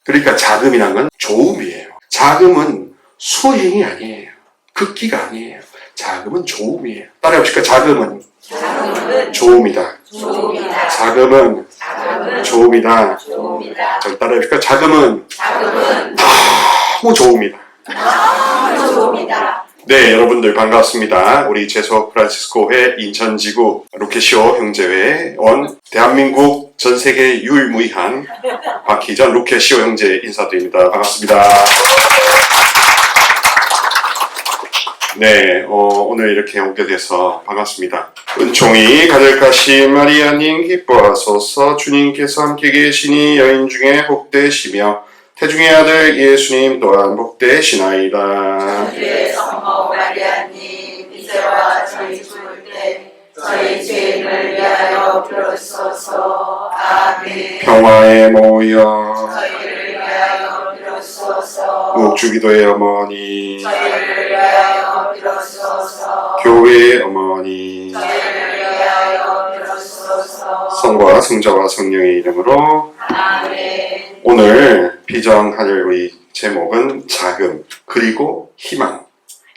그러니까 자금이란 건 좋음이에요. 자금은 수행이 아니에요. 극기가 아니에요. 자금은 좋음이에요. 따라해보실까? 자금은 좋음이다. 자금은 좋음이다. 잘 따라해보실까? 자금은 너무 좋음이다. 네, 여러분들 반갑습니다. 우리 제소 프란시스코회 인천지구 루케시오 형제회 원 대한민국 전세계 유일무이한 박희전 루케시오 형제 인사드립니다. 반갑습니다. 네, 오늘 이렇게 오게 돼서 반갑습니다. 은총이 가득하신 마리아님 기뻐하소서. 주님께서 함께 계시니 여인 중에 복되시며 태중의 아들 예수님 또한 복되시나이다. 주의 성모 마리아님, 이제와 저희 죽을 때 저희 죄인을 위하여 빌어주소서. 아멘. 평화에 모여 저희를 위하여 빌어주소서. 묵주기도의 어머니, 저희를 위하여 빌어주소서. 교회의 어머니, 저희를 위하여 빌어주소서. 성과 성자와 성령의 이름으로 아멘. 오늘 비전할 우리 제목은 자금 그리고 희망,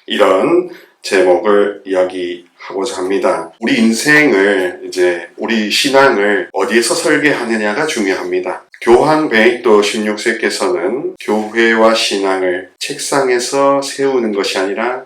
이런 제목을 이야기하고자 합니다. 우리 인생을 우리 신앙을 어디에서 설계하느냐가 중요합니다. 교황 베네딕토 16세께서는 교회와 신앙을 책상에서 세우는 것이 아니라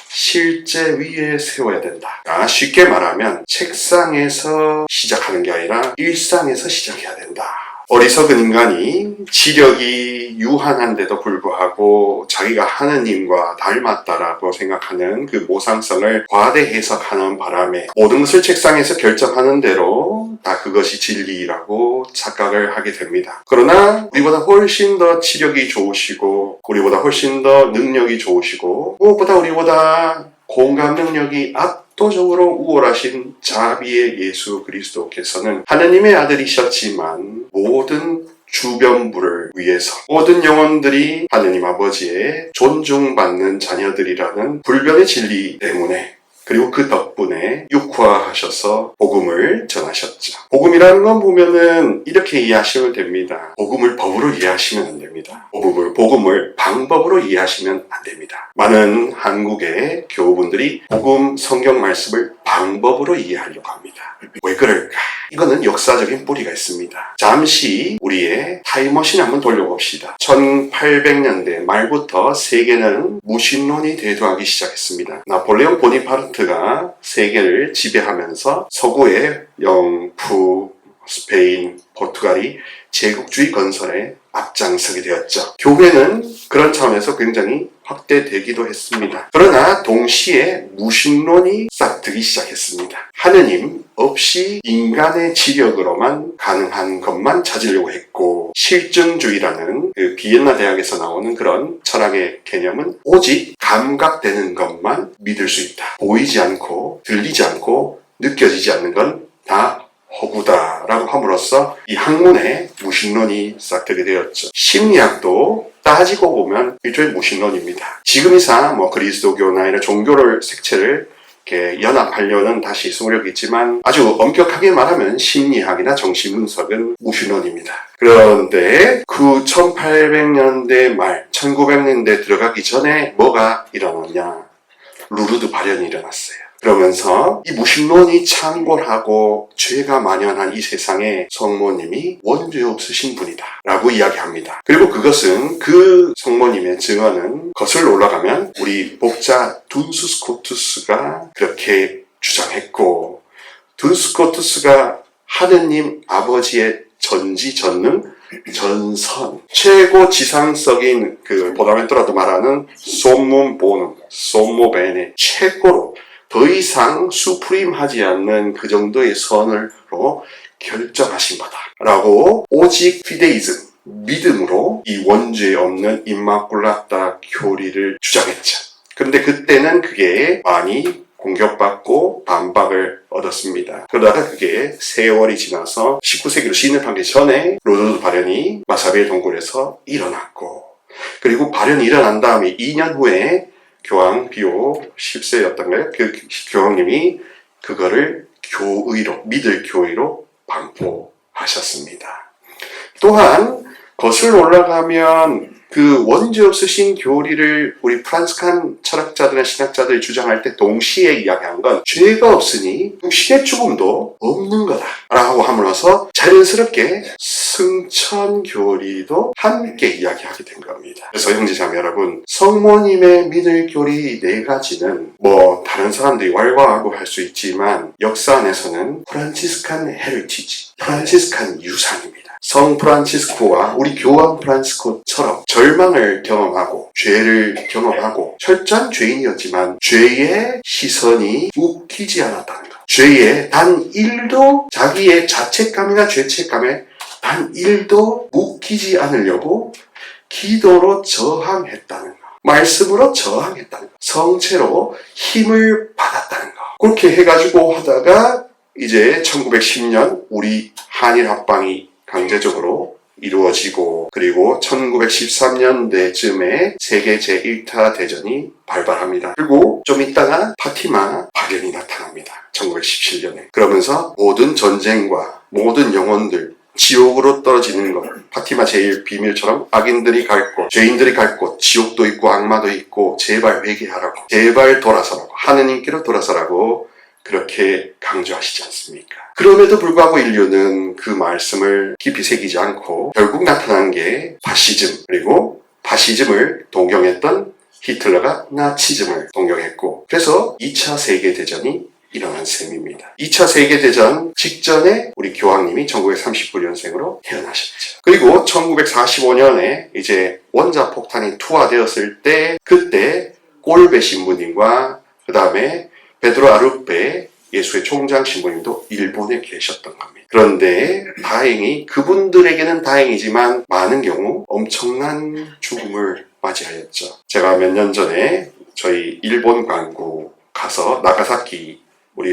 실제 위에 세워야 된다. 쉽게 말하면 책상에서 시작하는 게 아니라 일상에서 시작해야 된다. 어리석은 인간이 지력이 유한한데도 불구하고 자기가 하느님과 닮았다라고 생각하는 그 모상성을 과대 해석하는 바람에 모든 것을 책상에서 결정하는 대로 다 그것이 진리라고 착각을 하게 됩니다. 그러나 우리보다 훨씬 더 지력이 좋으시고 우리보다 훨씬 더 능력이 좋으시고 무엇보다 우리보다 공감 능력이 압도적으로 우월하신 자비의 예수 그리스도께서는 하느님의 아들이셨지만 모든 주변부를 위해서 모든 영혼들이 하느님 아버지의 존중받는 자녀들이라는 불변의 진리 때문에 그리고 그 덕분에 육화하셔서 복음을 전하셨죠. 복음이라는 건 보면은 이렇게 이해하시면 됩니다. 복음을 법으로 이해하시면 안 됩니다. 복음을 방법으로 이해하시면 안 됩니다. 많은 한국의 교우분들이 복음 성경 말씀을 방법으로 이해하려고 합니다. 왜 그럴까? 이거는 역사적인 뿌리가 있습니다. 잠시 우리의 타임머신 한번 돌려봅시다. 1800년대 말부터 세계는 무신론이 대두하기 시작했습니다. 나폴레옹 보니파르트가 세계를 지배하면서 서구의 영프, 스페인, 포르투갈이 제국주의 건설에 앞장서게 되었죠. 교회는 그런 차원에서 굉장히 확대되기도 했습니다. 그러나 동시에 무신론이 싹트기 시작했습니다. 하느님 없이 인간의 지력으로만 가능한 것만 찾으려고 했고 실증주의라는 그 비엔나 대학에서 나오는 그런 철학의 개념은 오직 감각되는 것만 믿을 수 있다. 보이지 않고 들리지 않고 느껴지지 않는 건 다 허구다라고 함으로써 이 학문에 무신론이 싹트게 되었죠. 심리학도 따지고 보면 일종의 무신론입니다. 지금 이상 그리스도교나 이런 종교를 색채를 이렇게 연합하려는 다시 수모력이 있지만 아주 엄격하게 말하면 심리학이나 정신분석은 무신론입니다. 그런데 그 1800년대 말 1900년대 들어가기 전에 뭐가 일어났냐? 루르드 발현이 일어났어요. 그러면서 이 무신론이 창궐하고 죄가 만연한 이 세상에 성모님이 원죄 없으신 분이다 라고 이야기합니다. 그리고 그것은 그 성모님의 증언은 거슬러 올라가면 우리 복자 둔스 스코투스가 그렇게 주장했고 둔스 스코투스가 하느님 아버지의 전지전능 전선 최고 지상적인 그 보다멘토라도 말하는 솜문 보는 솜모벤의 최고로 더 이상 수프림하지 않는 그 정도의 선으로 결정하신 바다 라고 오직 피데이즘 믿음으로 이 원죄 없는 임마culata 교리를 주장했죠. 그런데 그때는 그게 많이 공격받고 반박을 얻었습니다. 그러다가 그게 세월이 지나서 19세기로 진입하기 전에 루르드 발현이 마사비의 동굴에서 일어났고 그리고 발현이 일어난 다음에 2년 후에 교황 비오 10세였던가요? 그 교황님이 그거를 교의로 믿을 교의로 반포하셨습니다. 또한 거슬러 올라가면 그 원죄 없으신 교리를 우리 프란스칸 철학자들이나 신학자들이 주장할 때 동시에 이야기한 건 죄가 없으니 육신의 죽음도 없는 거다 라고 함으로써 자연스럽게 승천 교리도 함께 이야기하게 된 겁니다. 그래서 형제자매 여러분, 성모님의 믿을 교리 4가지는 뭐 다른 사람들이 왈가왈부 할 수 있지만 역사 안에서는 프란치스칸 헤리티지, 프란치스칸 유산입니다. 성 프란치스코와 우리 교황 프란치스코처럼 절망을 경험하고 죄를 경험하고 철저한 죄인이었지만 죄의 시선이 웃기지 않았다는 것. 죄의 단 1도 자기의 자책감이나 죄책감에 단 1도 묶이지 않으려고 기도로 저항했다는 것. 말씀으로 저항했다는 것. 성체로 힘을 받았다는 것. 그렇게 해가지고 하다가 이제 1910년 우리 한일 합방이 강제적으로 이루어지고 그리고 1913년대쯤에 세계 제1차 대전이 발발합니다. 그리고 좀 있다가 파티마 파견이 나타납니다. 1917년에. 그러면서 모든 전쟁과 모든 영혼들 지옥으로 떨어지는 것. 파티마 제일 비밀처럼 악인들이 갈 곳, 죄인들이 갈 곳, 지옥도 있고 악마도 있고 제발 회개하라고, 제발 돌아서라고, 하느님께로 돌아서라고 그렇게 강조하시지 않습니까? 그럼에도 불구하고 인류는 그 말씀을 깊이 새기지 않고 결국 나타난 게 파시즘, 그리고 파시즘을 동경했던 히틀러가 나치즘을 동경했고, 그래서 2차 세계대전이 일어난 셈입니다. 2차 세계대전 직전에 우리 교황님이 1939년생으로 태어나셨죠. 그리고 1945년에 이제 원자폭탄이 투하되었을 때 그때 꼴베 신부님과 그 다음에 베드로 아르페 예수의 총장 신부님도 일본에 계셨던 겁니다. 그런데 다행히 그분들에게는 다행이지만 많은 경우 엄청난 죽음을 맞이하였죠. 제가 몇 년 전에 저희 일본 광구 가서 나가사키 우리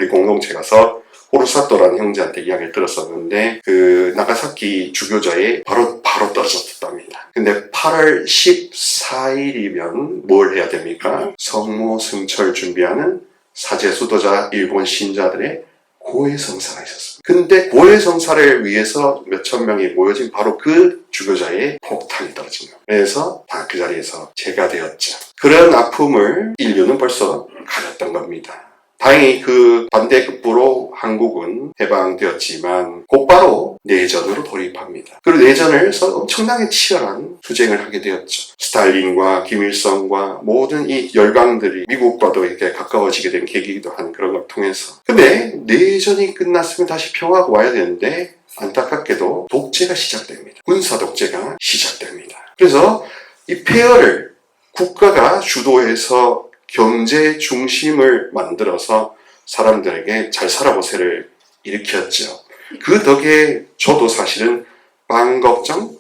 공동체 가서 호루사토라는 형제한테 이야기를 들었었는데 그 나가사키 주교자에 바로 떨어졌답니다. 근데 8월 14일이면 뭘 해야 됩니까? 성모 승철 준비하는 사제 수도자 일본 신자들의 고해성사가 있었습니다. 근데 고해성사를 위해서 몇천 명이 모여진 바로 그 주교자의 폭탄이 떨어진 거예요. 그래서 다 그 자리에서 제가 되었죠. 그런 아픔을 인류는 벌써 가졌던 겁니다. 다행히 그 반대급부로 한국은 해방되었지만 곧바로 내전으로 돌입합니다. 그리고 내전에서 엄청나게 치열한 투쟁을 하게 되었죠. 스탈린과 김일성과 모든 이 열강들이 미국과도 이렇게 가까워지게 된 계기이기도 한 그런 걸 통해서. 근데 내전이 끝났으면 다시 평화가 와야 되는데 안타깝게도 독재가 시작됩니다. 군사 독재가 시작됩니다. 그래서 이 폐허를 국가가 주도해서 경제 중심을 만들어서 사람들에게 잘 살아보세를 일으켰죠. 그 덕에 저도 사실은 빵 걱정,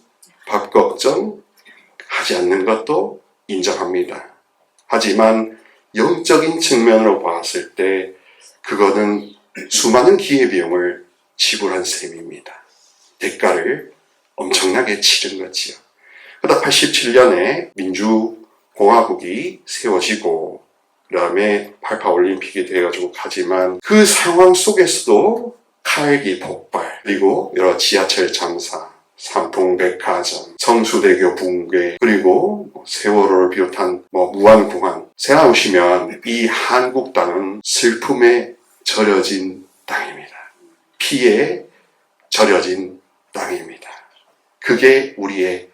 밥 걱정 하지 않는 것도 인정합니다. 하지만 영적인 측면으로 봤을 때 그거는 수많은 기회비용을 지불한 셈입니다. 대가를 엄청나게 치른 거지요. 그러다 87년에 민주공화국이 세워지고 그 다음에 88 올림픽이 돼가지고 가지만 그 상황 속에서도 칼기 폭발, 그리고 여러 지하철 참사, 삼풍백화점, 성수대교 붕괴, 그리고 세월호를 비롯한 무한공항. 생각해보시면 이 한국 땅은 슬픔에 절여진 땅입니다. 피에 절여진 땅입니다. 그게 우리의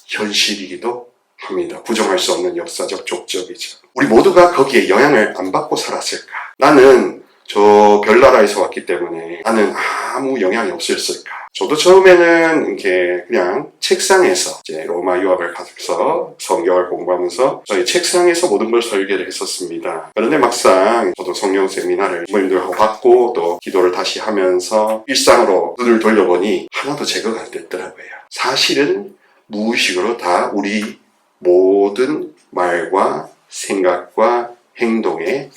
현실이기도 합니다. 부정할 수 없는 역사적 족적이죠. 우리 모두가 거기에 영향을 안 받고 살았을까? 나는 저 별나라에서 왔기 때문에 나는 아무 영향이 없었을까? 저도 처음에는 이렇게 그냥 책상에서 이제 로마 유학을 가서 성경을 공부하면서 저희 책상에서 모든 걸 설계를 했었습니다. 그런데 막상 저도 성경 세미나를 부모님들하고 받고 또 기도를 다시 하면서 일상으로 눈을 돌려보니 하나도 제거가 안 됐더라고요. 사실은 무의식으로 다 우리 모든 말과 생각과 행동에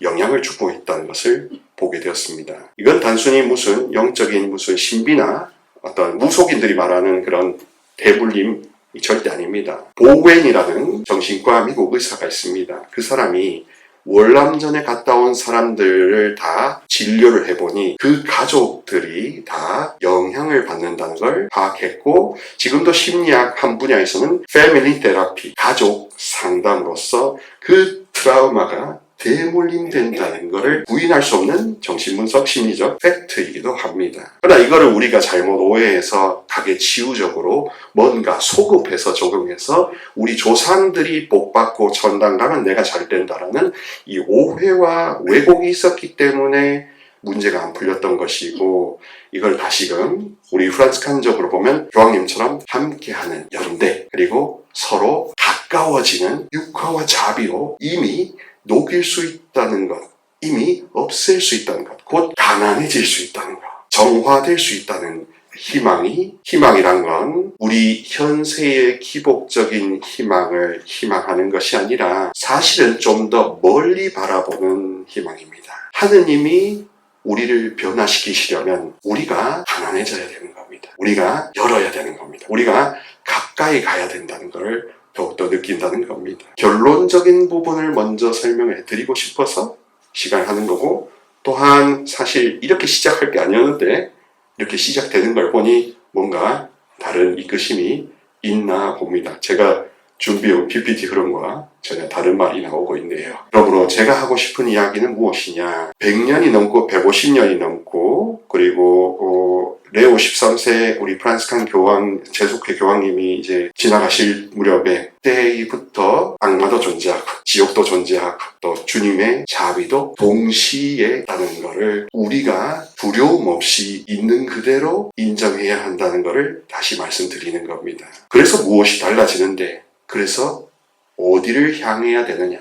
영향을 주고 있다는 것을 보게 되었습니다. 이건 단순히 무슨 영적인 무슨 신비나 어떤 무속인들이 말하는 그런 대불림이 절대 아닙니다. 보웬이라는 정신과 미국 의사가 있습니다. 그 사람이 월남전에 갔다 온 사람들을 다 진료를 해보니 그 가족들이 다 영향을 받는다는 걸 파악했고, 지금도 심리학 한 분야에서는 패밀리 테라피, 가족 상담으로서 그 트라우마가 대물림된다는 것을 부인할 수 없는 정신분석 심리적 팩트이기도 합니다. 그러나 이거를 우리가 잘못 오해해서 가계치유적으로 뭔가 소급해서 적용해서 우리 조상들이 복받고 천당 가면 내가 잘 된다라는 이 오해와 왜곡이 있었기 때문에 문제가 안 풀렸던 것이고, 이걸 다시금 우리 프란치스칸적으로 보면 교황님처럼 함께하는 연대, 그리고 서로 가까워지는 육화와 자비로 이미 녹일 수 있다는 것, 이미 없앨 수 있다는 것, 곧 가난해질 수 있다는 것, 정화될 수 있다는 희망이란 건 우리 현세의 기복적인 희망을 희망하는 것이 아니라 사실은 좀 더 멀리 바라보는 희망입니다. 하느님이 우리를 변화시키시려면 우리가 가난해져야 되는 겁니다. 우리가 열어야 되는 겁니다. 우리가 가까이 가야 된다는 것을 더욱더 느낀다는 겁니다. 결론적인 부분을 먼저 설명해 드리고 싶어서 시간을 하는 거고, 또한 사실 이렇게 시작할 게 아니었는데 이렇게 시작되는 걸 보니 뭔가 다른 이끄심이 있나 봅니다. 제가 준비해온 PPT 흐름과 전혀 다른 말이 나오고 있네요. 그러므로 제가 하고 싶은 이야기는 무엇이냐, 100년이 넘고 150년이 넘고, 그리고 레오 13세 우리 프란치스칸 교황, 제속회 교황님이 이제 지나가실 무렵에 그때부터 악마도 존재하고 지옥도 존재하고 또 주님의 자비도 동시에 있다는 것을 우리가 두려움 없이 있는 그대로 인정해야 한다는 것을 다시 말씀드리는 겁니다. 그래서 무엇이 달라지는데, 그래서 어디를 향해야 되느냐.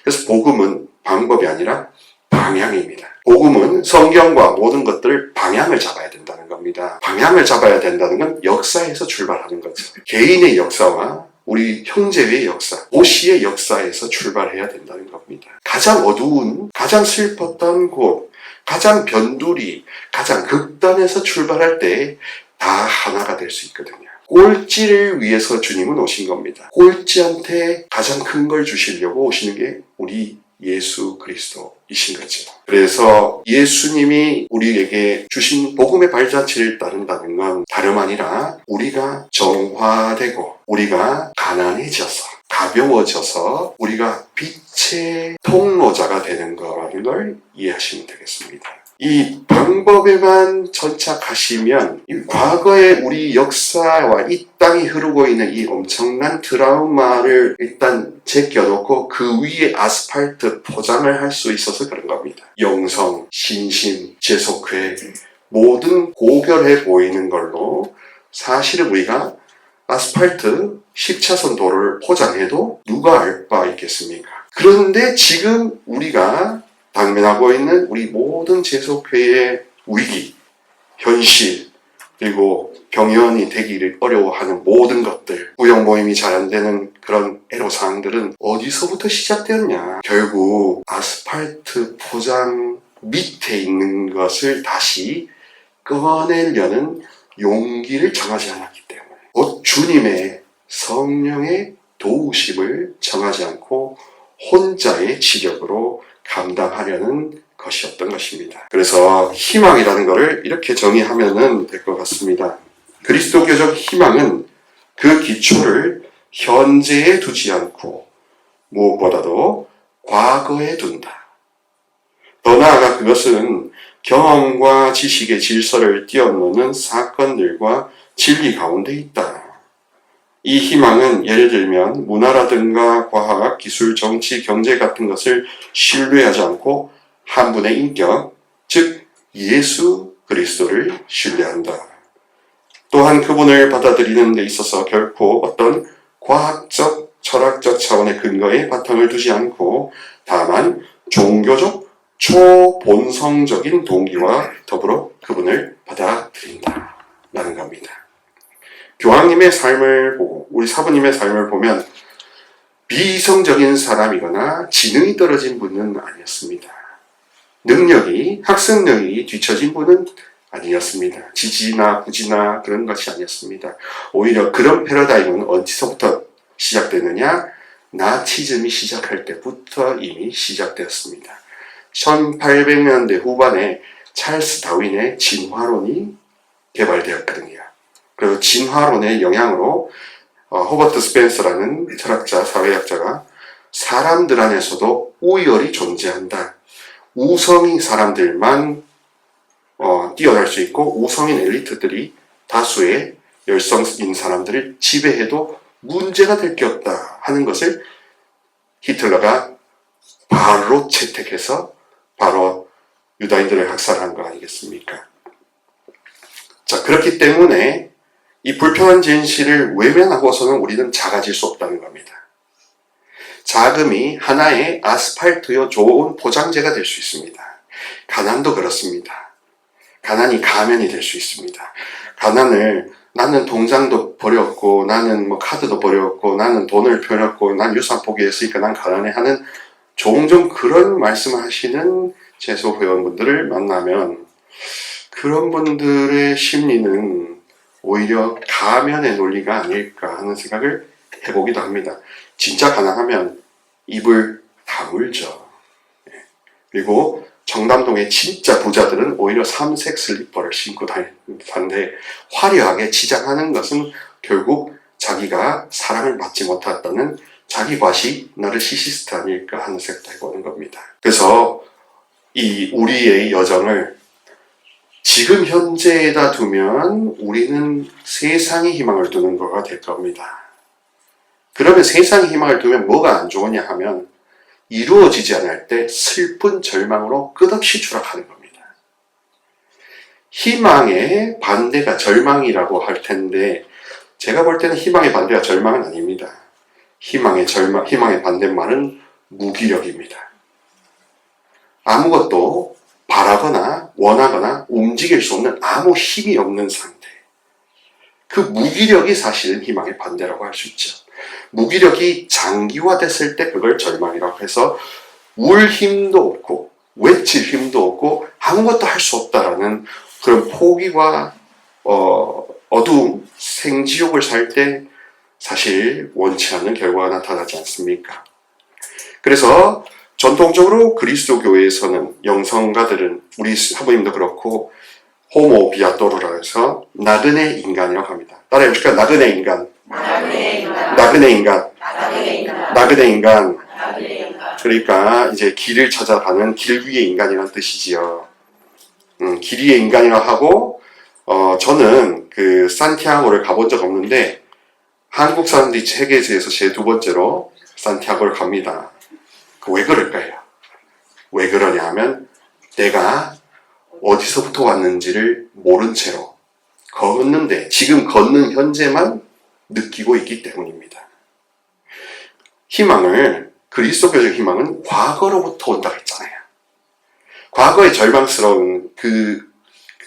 그래서 복음은 방법이 아니라 방향입니다. 복음은 성경과 모든 것들을 방향을 잡아야 된다는 겁니다. 방향을 잡아야 된다는 건 역사에서 출발하는 거죠. 개인의 역사와 우리 형제의 역사, 도시의 역사에서 출발해야 된다는 겁니다. 가장 어두운, 가장 슬펐던 곳, 가장 변두리, 가장 극단에서 출발할 때 다 하나가 될 수 있거든요. 꼴찌를 위해서 주님은 오신 겁니다. 꼴찌한테 가장 큰 걸 주시려고 오시는 게 우리 예수 그리스도이신 거죠. 그래서 예수님이 우리에게 주신 복음의 발자취를 따른다는 건 다름 아니라 우리가 정화되고 우리가 가난해져서 가벼워져서 우리가 빛의 통로자가 되는 거라는 걸 이해하시면 되겠습니다. 이 방법에만 전착하시면 이 과거의 우리 역사와 이 땅이 흐르고 있는 이 엄청난 트라우마를 일단 제껴놓고 그 위에 아스팔트 포장을 할 수 있어서 그런 겁니다. 영성, 신심, 제속회 모든 고결해 보이는 걸로 사실은 우리가 아스팔트 10차선 도로를 포장해도 누가 알 바 있겠습니까? 그런데 지금 우리가 당면하고 있는 우리 모든 제속회의 위기, 현실, 그리고 병연이 되기를 어려워하는 모든 것들, 구역 모임이 잘 안 되는 그런 애로사항들은 어디서부터 시작되었냐? 결국 아스팔트 포장 밑에 있는 것을 다시 꺼내려는 용기를 정하지 않았기 때문에, 곧 주님의 성령의 도우심을 정하지 않고 혼자의 지력으로 감당하려는 것이었던 것입니다. 그래서 희망이라는 것을 이렇게 정의하면 될 것 같습니다. 그리스도교적 희망은 그 기초를 현재에 두지 않고 무엇보다도 과거에 둔다. 더 나아가 그것은 경험과 지식의 질서를 뛰어넘는 사건들과 진리 가운데 있다. 이 희망은 예를 들면 문화라든가 과학, 기술, 정치, 경제 같은 것을 신뢰하지 않고 한 분의 인격, 즉 예수 그리스도를 신뢰한다. 또한 그분을 받아들이는 데 있어서 결코 어떤 과학적, 철학적 차원의 근거에 바탕을 두지 않고 다만 종교적, 초본성적인 동기와 더불어 그분을 받아들인다. 라는 겁니다. 교황님의 삶을 보고 우리 사부님의 삶을 보면 비이성적인 사람이거나 지능이 떨어진 분은 아니었습니다. 학습 능력이 뒤처진 분은 아니었습니다. 지지나 부지나 그런 것이 아니었습니다. 오히려 그런 패러다임은 어디서부터 시작되느냐? 나치즘이 시작할 때부터 이미 시작되었습니다. 1800년대 후반에 찰스 다윈의 진화론이 개발되었거든요. 그리고 진화론의 영향으로 호버트 스펜서라는 철학자, 사회학자가 사람들 안에서도 우열이 존재한다. 우성인 사람들만 뛰어날 수 있고 우성인 엘리트들이 다수의 열성인 사람들을 지배해도 문제가 될 게 없다 하는 것을 히틀러가 바로 채택해서 바로 유다인들을 학살한 거 아니겠습니까? 자, 그렇기 때문에 이 불편한 진실을 외면하고서는 우리는 작아질 수 없다는 겁니다. 자금이 하나의 아스팔트요 좋은 포장재가 될 수 있습니다. 가난도 그렇습니다. 가난이 가면이 될 수 있습니다. 가난을 나는 통장도 버렸고 나는 뭐 카드도 버렸고 나는 돈을 버렸고 난 유산 포기했으니까 난 가난해 하는 종종 그런 말씀하시는 재소 회원분들을 만나면 그런 분들의 심리는 오히려 가면의 논리가 아닐까 하는 생각을 해보기도 합니다. 진짜 가난하면 입을 다물죠. 그리고 청담동의 진짜 부자들은 오히려 삼색 슬리퍼를 신고 다니는데 화려하게 치장하는 것은 결국 자기가 사랑을 받지 못했다는 자기 과시, 나르시시스트 아닐까 하는 생각도 해보는 겁니다. 그래서 이 우리의 여정을 지금 현재에다 두면 우리는 세상에 희망을 두는 거가 될 겁니다. 그러면 세상에 희망을 두면 뭐가 안 좋으냐 하면 이루어지지 않을 때 슬픈 절망으로 끝없이 추락하는 겁니다. 희망의 반대가 절망이라고 할 텐데 제가 볼 때는 희망의 반대가 절망은 아닙니다. 희망의 반대말은 무기력입니다. 아무것도 바라거나 원하거나 움직일 수 없는 아무 힘이 없는 상태. 그 무기력이 사실은 희망의 반대라고 할 수 있죠. 무기력이 장기화됐을 때 그걸 절망이라고 해서 울 힘도 없고 외칠 힘도 없고 아무것도 할 수 없다라는 그런 포기와 어두움, 생지옥을 살 때 사실 원치 않는 결과가 나타나지 않습니까? 그래서 전통적으로 그리스도교회에서는 영성가들은 우리 사부님도 그렇고 호모 비아토로라 해서 나그네 인간이라고 합니다. 따라해 보실까요? 나그네 인간. 나그네 인간. 그러니까 이제 길을 찾아가는 길 위의 인간이라는 뜻이지요. 길 위의 인간이라고 하고 저는 그 산티아고를 가본 적 없는데 한국 사람들이 세계에서 제 두 번째로 산티아고를 갑니다. 왜 그럴까요? 왜 그러냐 하면 내가 어디서부터 왔는지를 모른 채로 걷는데 지금 걷는 현재만 느끼고 있기 때문입니다. 희망을, 그리스도교적 희망은 과거로부터 온다고 했잖아요. 과거의 절망스러운 그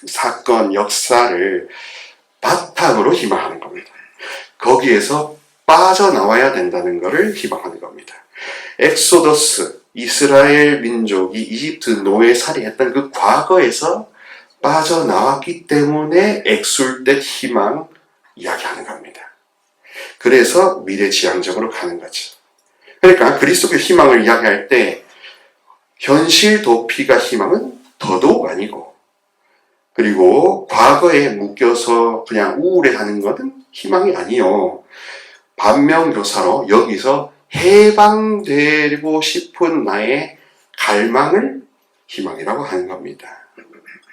사건, 역사를 바탕으로 희망하는 겁니다. 거기에서 빠져나와야 된다는 것을 희망하는 겁니다. 엑소더스, 이스라엘 민족이 이집트 노예살이했던 그 과거에서 빠져나왔기 때문에 엑술댓 희망 이야기하는 겁니다. 그래서 미래지향적으로 가는 거죠. 그러니까 그리스도교 희망을 이야기할 때 현실 도피가 희망은 더더욱 아니고 그리고 과거에 묶여서 그냥 우울해하는 것은 희망이 아니요. 반면교사로 여기서 해방되고 싶은 나의 갈망을 희망이라고 하는 겁니다.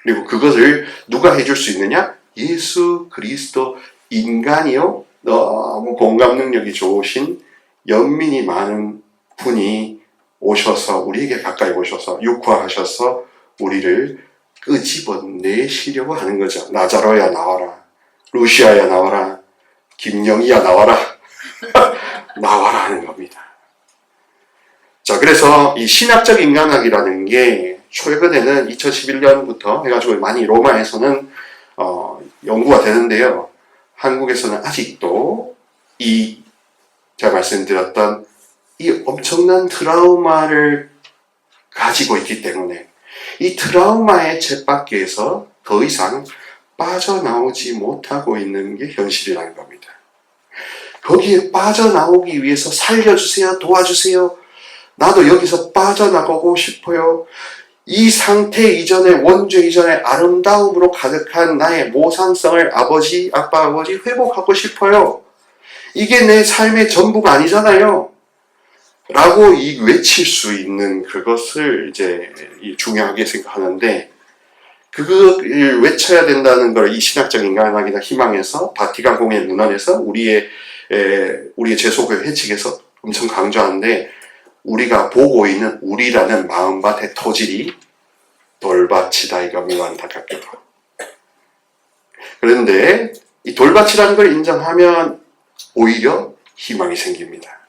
그리고 그것을 누가 해줄 수 있느냐? 예수 그리스도 인간이요. 너무 공감 능력이 좋으신 연민이 많은 분이 오셔서 우리에게 가까이 오셔서 육화하셔서 우리를 끄집어내시려고 하는 거죠. 나자로야 나와라. 루시아야 나와라. 김영희야 나와라. 나와라 하는 겁니다. 자, 그래서 이 신학적 인간학이라는 게 최근에는 2011년부터 해가지고 많이 로마에서는 연구가 되는데요. 한국에서는 아직도 제가 말씀드렸던 이 엄청난 트라우마를 가지고 있기 때문에 이 트라우마의 쳇바퀴에서 더 이상 빠져나오지 못하고 있는 게 현실이라는 겁니다. 거기에 빠져나오기 위해서 살려주세요, 도와주세요, 나도 여기서 빠져나가고 싶어요, 이 상태 이전에, 원죄 이전에 아름다움으로 가득한 나의 모상성을 아버지, 아빠, 아버지 회복하고 싶어요, 이게 내 삶의 전부가 아니잖아요 라고 외칠 수 있는 그것을 이제 중요하게 생각하는데, 그걸 외쳐야 된다는 걸 이 신학적 인간학이나 희망에서, 바티칸 공회 문헌에서 우리의 제소교회 해측에서 엄청 강조하는데, 우리가 보고 있는 우리라는 마음밭의 토질이 돌밭이다 이겁니다. 안타깝게도. 그런데 이 돌밭이라는 걸 인정하면 오히려 희망이 생깁니다.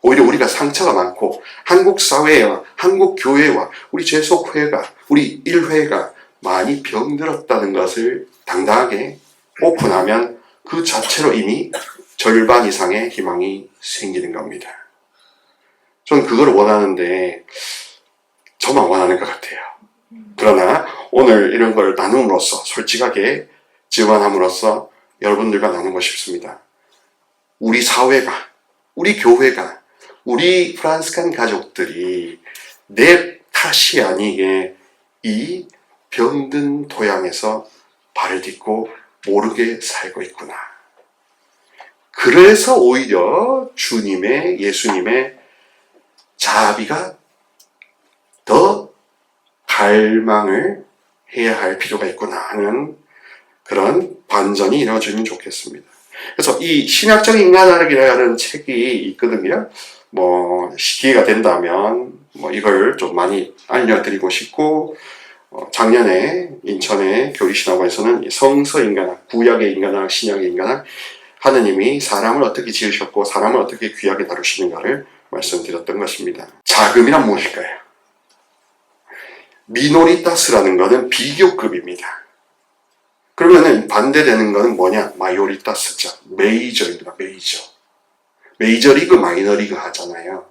오히려 우리가 상처가 많고 한국 사회와 한국 교회와 우리 제속회가, 우리 일회가 많이 병들었다는 것을 당당하게 오픈하면 그 자체로 이미 절반 이상의 희망이 생기는 겁니다. 저는 그걸 원하는데 저만 원하는 것 같아요. 그러나 오늘 이런 걸 나눔으로써, 솔직하게 증언함으로써 여러분들과 나누고 싶습니다. 우리 사회가, 우리 교회가, 우리 프란스칸 가족들이 내 탓이 아니게 이 병든 토양에서 발을 딛고 모르게 살고 있구나. 그래서 오히려 주님의, 예수님의 자비가 더 갈망을 해야 할 필요가 있구나 하는 그런 반전이 이루어지면 좋겠습니다. 그래서 이 신학적 인간학이라는 책이 있거든요. 기회가 된다면 이걸 좀 많이 알려드리고 싶고, 작년에 인천의 교리신학원에서는 성서 인간학, 구약의 인간학, 신약의 인간학, 하느님이 사람을 어떻게 지으셨고 사람을 어떻게 귀하게 다루시는가를 말씀드렸던 것입니다. 자금이란 무엇일까요? 미노리타스라는 것은 비교급입니다. 그러면은 반대되는 것은 뭐냐? 마요리타스죠. 메이저입니다. 메이저리그, 마이너리그 하잖아요.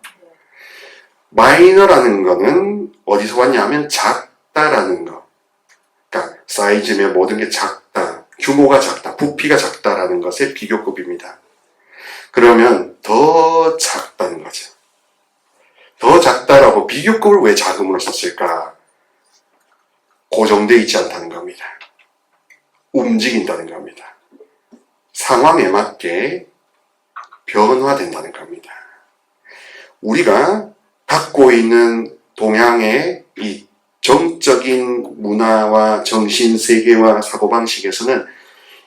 마이너라는 거는 어디서 왔냐면 작다라는 거. 그러니까 사이즈면 모든 게 작다, 규모가 작다, 부피가 작다라는 것의 비교급입니다. 그러면 더 작다는 거죠. 더 작다라고 비교급을 왜 작음으로 썼을까? 고정되어 있지 않다는 겁니다. 움직인다는 겁니다. 상황에 맞게 변화된다는 겁니다. 우리가 갖고 있는 동양의 이 정적인 문화와 정신세계와 사고방식에서는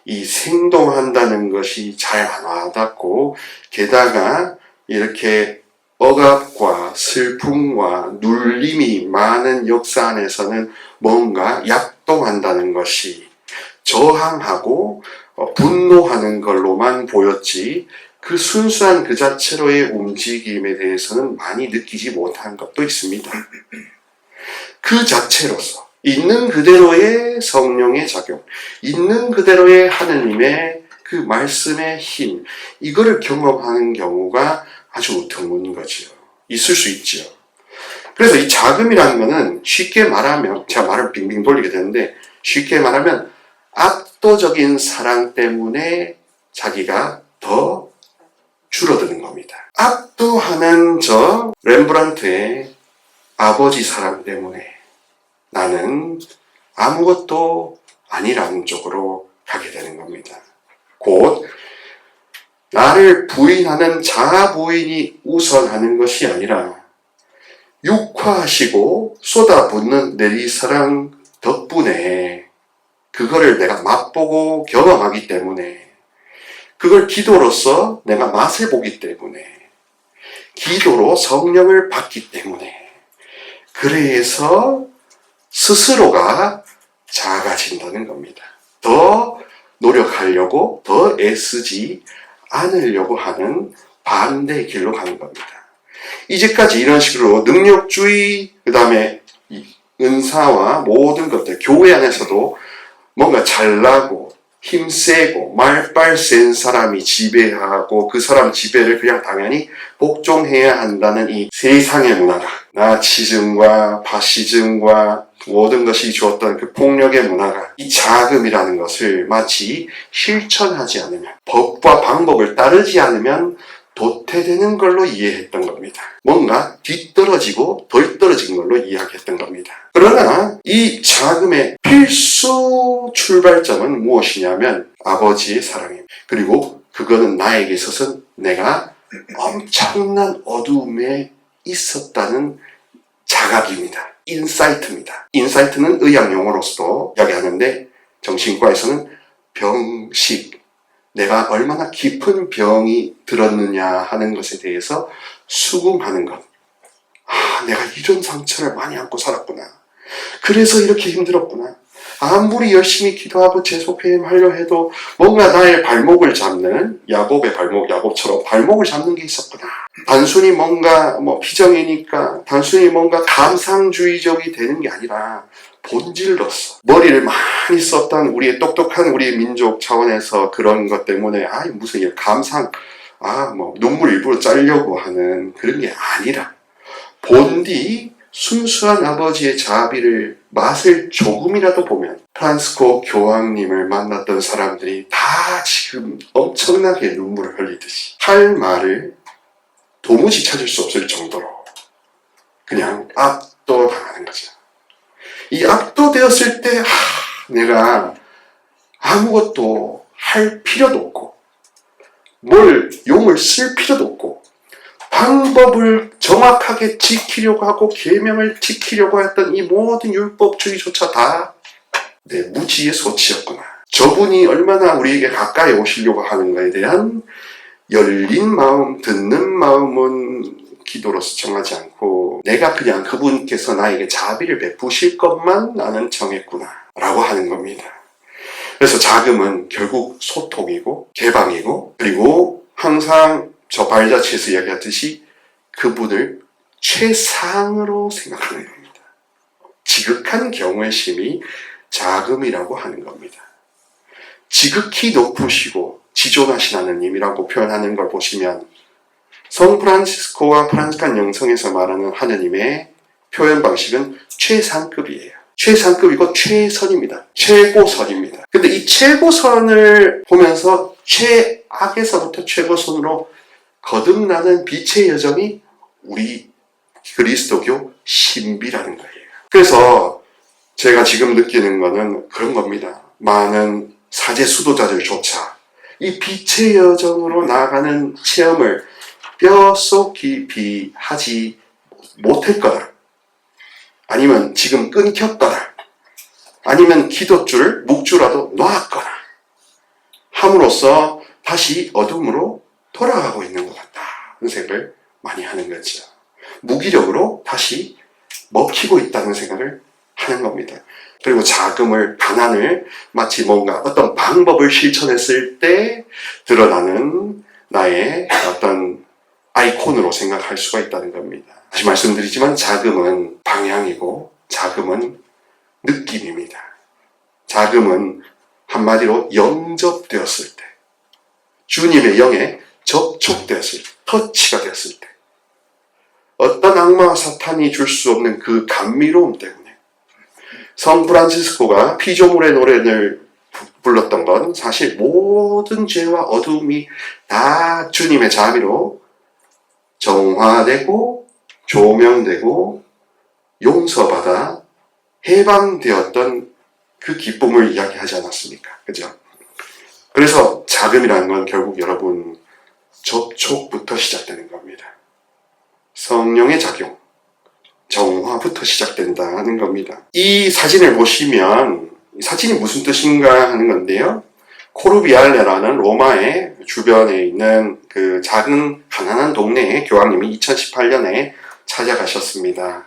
이 생동한다는 것이 잘 안 와닿고, 게다가 이렇게 억압과 슬픔과 눌림이 많은 역사 안에서는 뭔가 약동한다는 것이 저항하고 분노하는 걸로만 보였지, 그 순수한 그 자체로의 움직임에 대해서는 많이 느끼지 못한 것도 있습니다. 그 자체로서 있는 그대로의 성령의 작용, 있는 그대로의 하느님의 그 말씀의 힘, 이거를 경험하는 경우가 아주 드문 거죠. 있을 수 있죠. 그래서 이 자금이라는 거는 쉽게 말하면, 제가 말을 빙빙 돌리게 되는데, 쉽게 말하면 압도적인 사랑 때문에 자기가 더 줄어드는 겁니다. 압도하는 저 렘브란트의 아버지 사랑 때문에 나는 아무것도 아니라는 쪽으로 가게 되는 겁니다. 곧 나를 부인하는 자아 부인이 우선하는 것이 아니라 육화하시고 쏟아붓는 내리사랑 덕분에 그거를 내가 맛보고 경험하기 때문에, 그걸 기도로서 내가 맛을 보기 때문에, 기도로 성령을 받기 때문에, 그래서 스스로가 작아진다는 겁니다. 더 노력하려고, 더 애쓰지 않으려고 하는 반대의 길로 가는 겁니다. 이제까지 이런 식으로 능력주의, 그 다음에 은사와 모든 것들, 교회 안에서도 뭔가 잘나고 힘세고 말빨 센 사람이 지배하고 그 사람 지배를 그냥 당연히 복종해야 한다는 이 세상의 문화가 나치즘과 파시즘과 모든 것이 주었던 그 폭력의 문화가 이 자금이라는 것을 마치 실천하지 않으면, 법과 방법을 따르지 않으면 도태되는 걸로 이해했던 겁니다. 뭔가 뒤떨어지고 덜 떨어진 걸로 이야기했던 겁니다. 그러나 이 자금의 필수 출발점은 무엇이냐면 아버지의 사랑입니다. 그리고 그거는 나에게 있어서는 내가 엄청난 어두움에 있었다는 자각입니다. 인사이트입니다. 인사이트는 의학 용어로서도 이야기하는데 정신과에서는 병식, 내가 얼마나 깊은 병이 들었느냐 하는 것에 대해서 수긍하는 것. 내가 이런 상처를 많이 안고 살았구나. 그래서 이렇게 힘들었구나. 아무리 열심히 기도하고 재소회임하려 해도 뭔가 나의 발목을 잡는, 야곱의 발목, 야곱처럼 발목을 잡는 게 있었구나. 단순히 뭔가 피정이니까 단순히 뭔가 감상주의적이 되는 게 아니라 본질로서 머리를 많이 썼던 우리의 똑똑한 우리의 민족 차원에서 그런 것 때문에 무슨 감상, 눈물 일부러 짜려고 하는 그런 게 아니라 본디 순수한 아버지의 자비를 맛을 조금이라도 보면 프란시스코 교황님을 만났던 사람들이 다 지금 엄청나게 눈물을 흘리듯이 할 말을 도무지 찾을 수 없을 정도로 그냥 압도당하는 거죠. 이 압도되었을 때 내가 아무것도 할 필요도 없고 뭘 용을 쓸 필요도 없고 방법을 정확하게 지키려고 하고 계명을 지키려고 했던 이 모든 율법주의조차 다 내 무지의 소치였구나. 저분이 얼마나 우리에게 가까이 오시려고 하는 것에 대한 열린 마음, 듣는 마음은 기도로서 정하지 않고 내가 그냥 그분께서 나에게 자비를 베푸실 것만 나는 정했구나 라고 하는 겁니다. 그래서 자금은 결국 소통이고 개방이고 그리고 항상 저 발자취에서 이야기하듯이 그분을 최상으로 생각하는 겁니다. 지극한 경외심이 자금이라고 하는 겁니다. 지극히 높으시고 지존하신 하느님이라고 표현하는 걸 보시면 성 프란시스코와 프란시스칸 영성에서 말하는 하느님의 표현 방식은 최상급이에요. 최상급이고 최선입니다. 최고선입니다. 근데 이 최고선을 보면서 최악에서부터 최고선으로 거듭나는 빛의 여정이 우리 그리스도교 신비라는 거예요. 그래서 제가 지금 느끼는 거는 그런 겁니다. 많은 사제 수도자들조차 이 빛의 여정으로 나아가는 체험을 뼛속 깊이 하지 못했거나 아니면 지금 끊겼거나 아니면 기도줄을 묵주라도 놨거나 함으로써 다시 어둠으로 돌아가고 있는 것 같다는 생각을 많이 하는 거죠. 무기력으로 다시 먹히고 있다는 생각을 하는 겁니다. 그리고 자금을, 가난을 마치 뭔가 어떤 방법을 실천했을 때 드러나는 나의 어떤 아이콘으로 생각할 수가 있다는 겁니다. 다시 말씀드리지만 자금은 방향이고 자금은 느낌입니다. 자금은 한마디로 영접되었을 때, 주님의 영에 접촉되었을 때, 터치가 되었을 때, 어떤 악마와 사탄이 줄 수 없는 그 감미로움 때문에 성 프란시스코가 피조물의 노래를 불렀던 건 사실 모든 죄와 어둠이 다 주님의 자비로 정화되고 조명되고 용서받아 해방되었던 그 기쁨을 이야기하지 않았습니까? 그죠? 그래서 자금이라는 건 결국 여러분 접촉부터 시작되는 겁니다. 성령의 작용, 정화부터 시작된다는 겁니다. 이 사진을 보시면 이 사진이 무슨 뜻인가 하는 건데요. 코르비알레라는 로마의 주변에 있는 그 작은 가난한 동네에 교황님이 2018년에 찾아가셨습니다.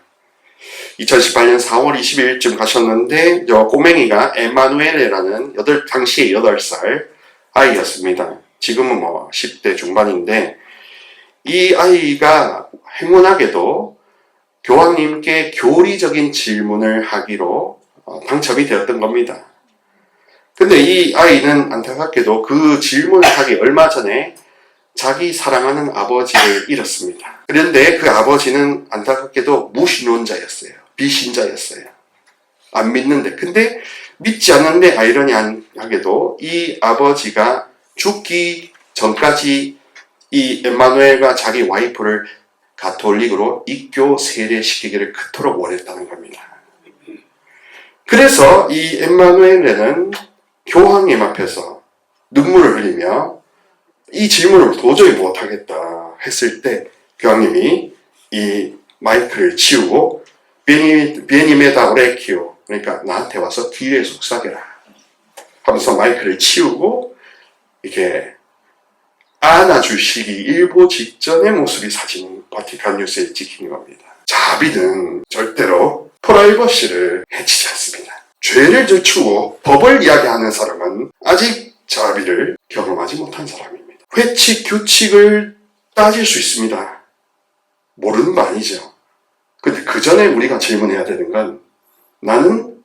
2018년 4월 20일쯤 가셨는데 저 꼬맹이가 에마누엘레라는 당시에 8살 아이였습니다. 지금은 10대 중반인데 이 아이가 행운하게도 교황님께 교리적인 질문을 하기로 당첨이 되었던 겁니다. 근데 이 아이는 안타깝게도 그 질문을 하기 얼마 전에 자기 사랑하는 아버지를 잃었습니다. 그런데 그 아버지는 안타깝게도 무신론자였어요. 비신자였어요. 안 믿는데. 근데 믿지 않는데 아이러니하게도 이 아버지가 죽기 전까지 이 엠마누엘과 자기 와이프를 가톨릭으로 입교 세례시키기를 그토록 원했다는 겁니다. 그래서 이 엠마누엘은 교황님 앞에서 눈물을 흘리며 이 질문을 도저히 못하겠다 했을 때 교황님이 이 마이크를 치우고 비에니메다 오레키오, 그러니까 나한테 와서 귀에 속삭여라 하면서 마이크를 치우고 이렇게 안아주시기 일보 직전의 모습이 사진 바티칸 뉴스에 찍힌 겁니다. 자비는 절대로 프라이버시를 해치지 않습니다. 죄를 져추고 법을 이야기하는 사람은 아직 자비를 경험하지 못한 사람입니다. 회칙, 규칙을 따질 수 있습니다. 모르는 거 아니죠. 근데 그 전에 우리가 질문해야 되는 건 나는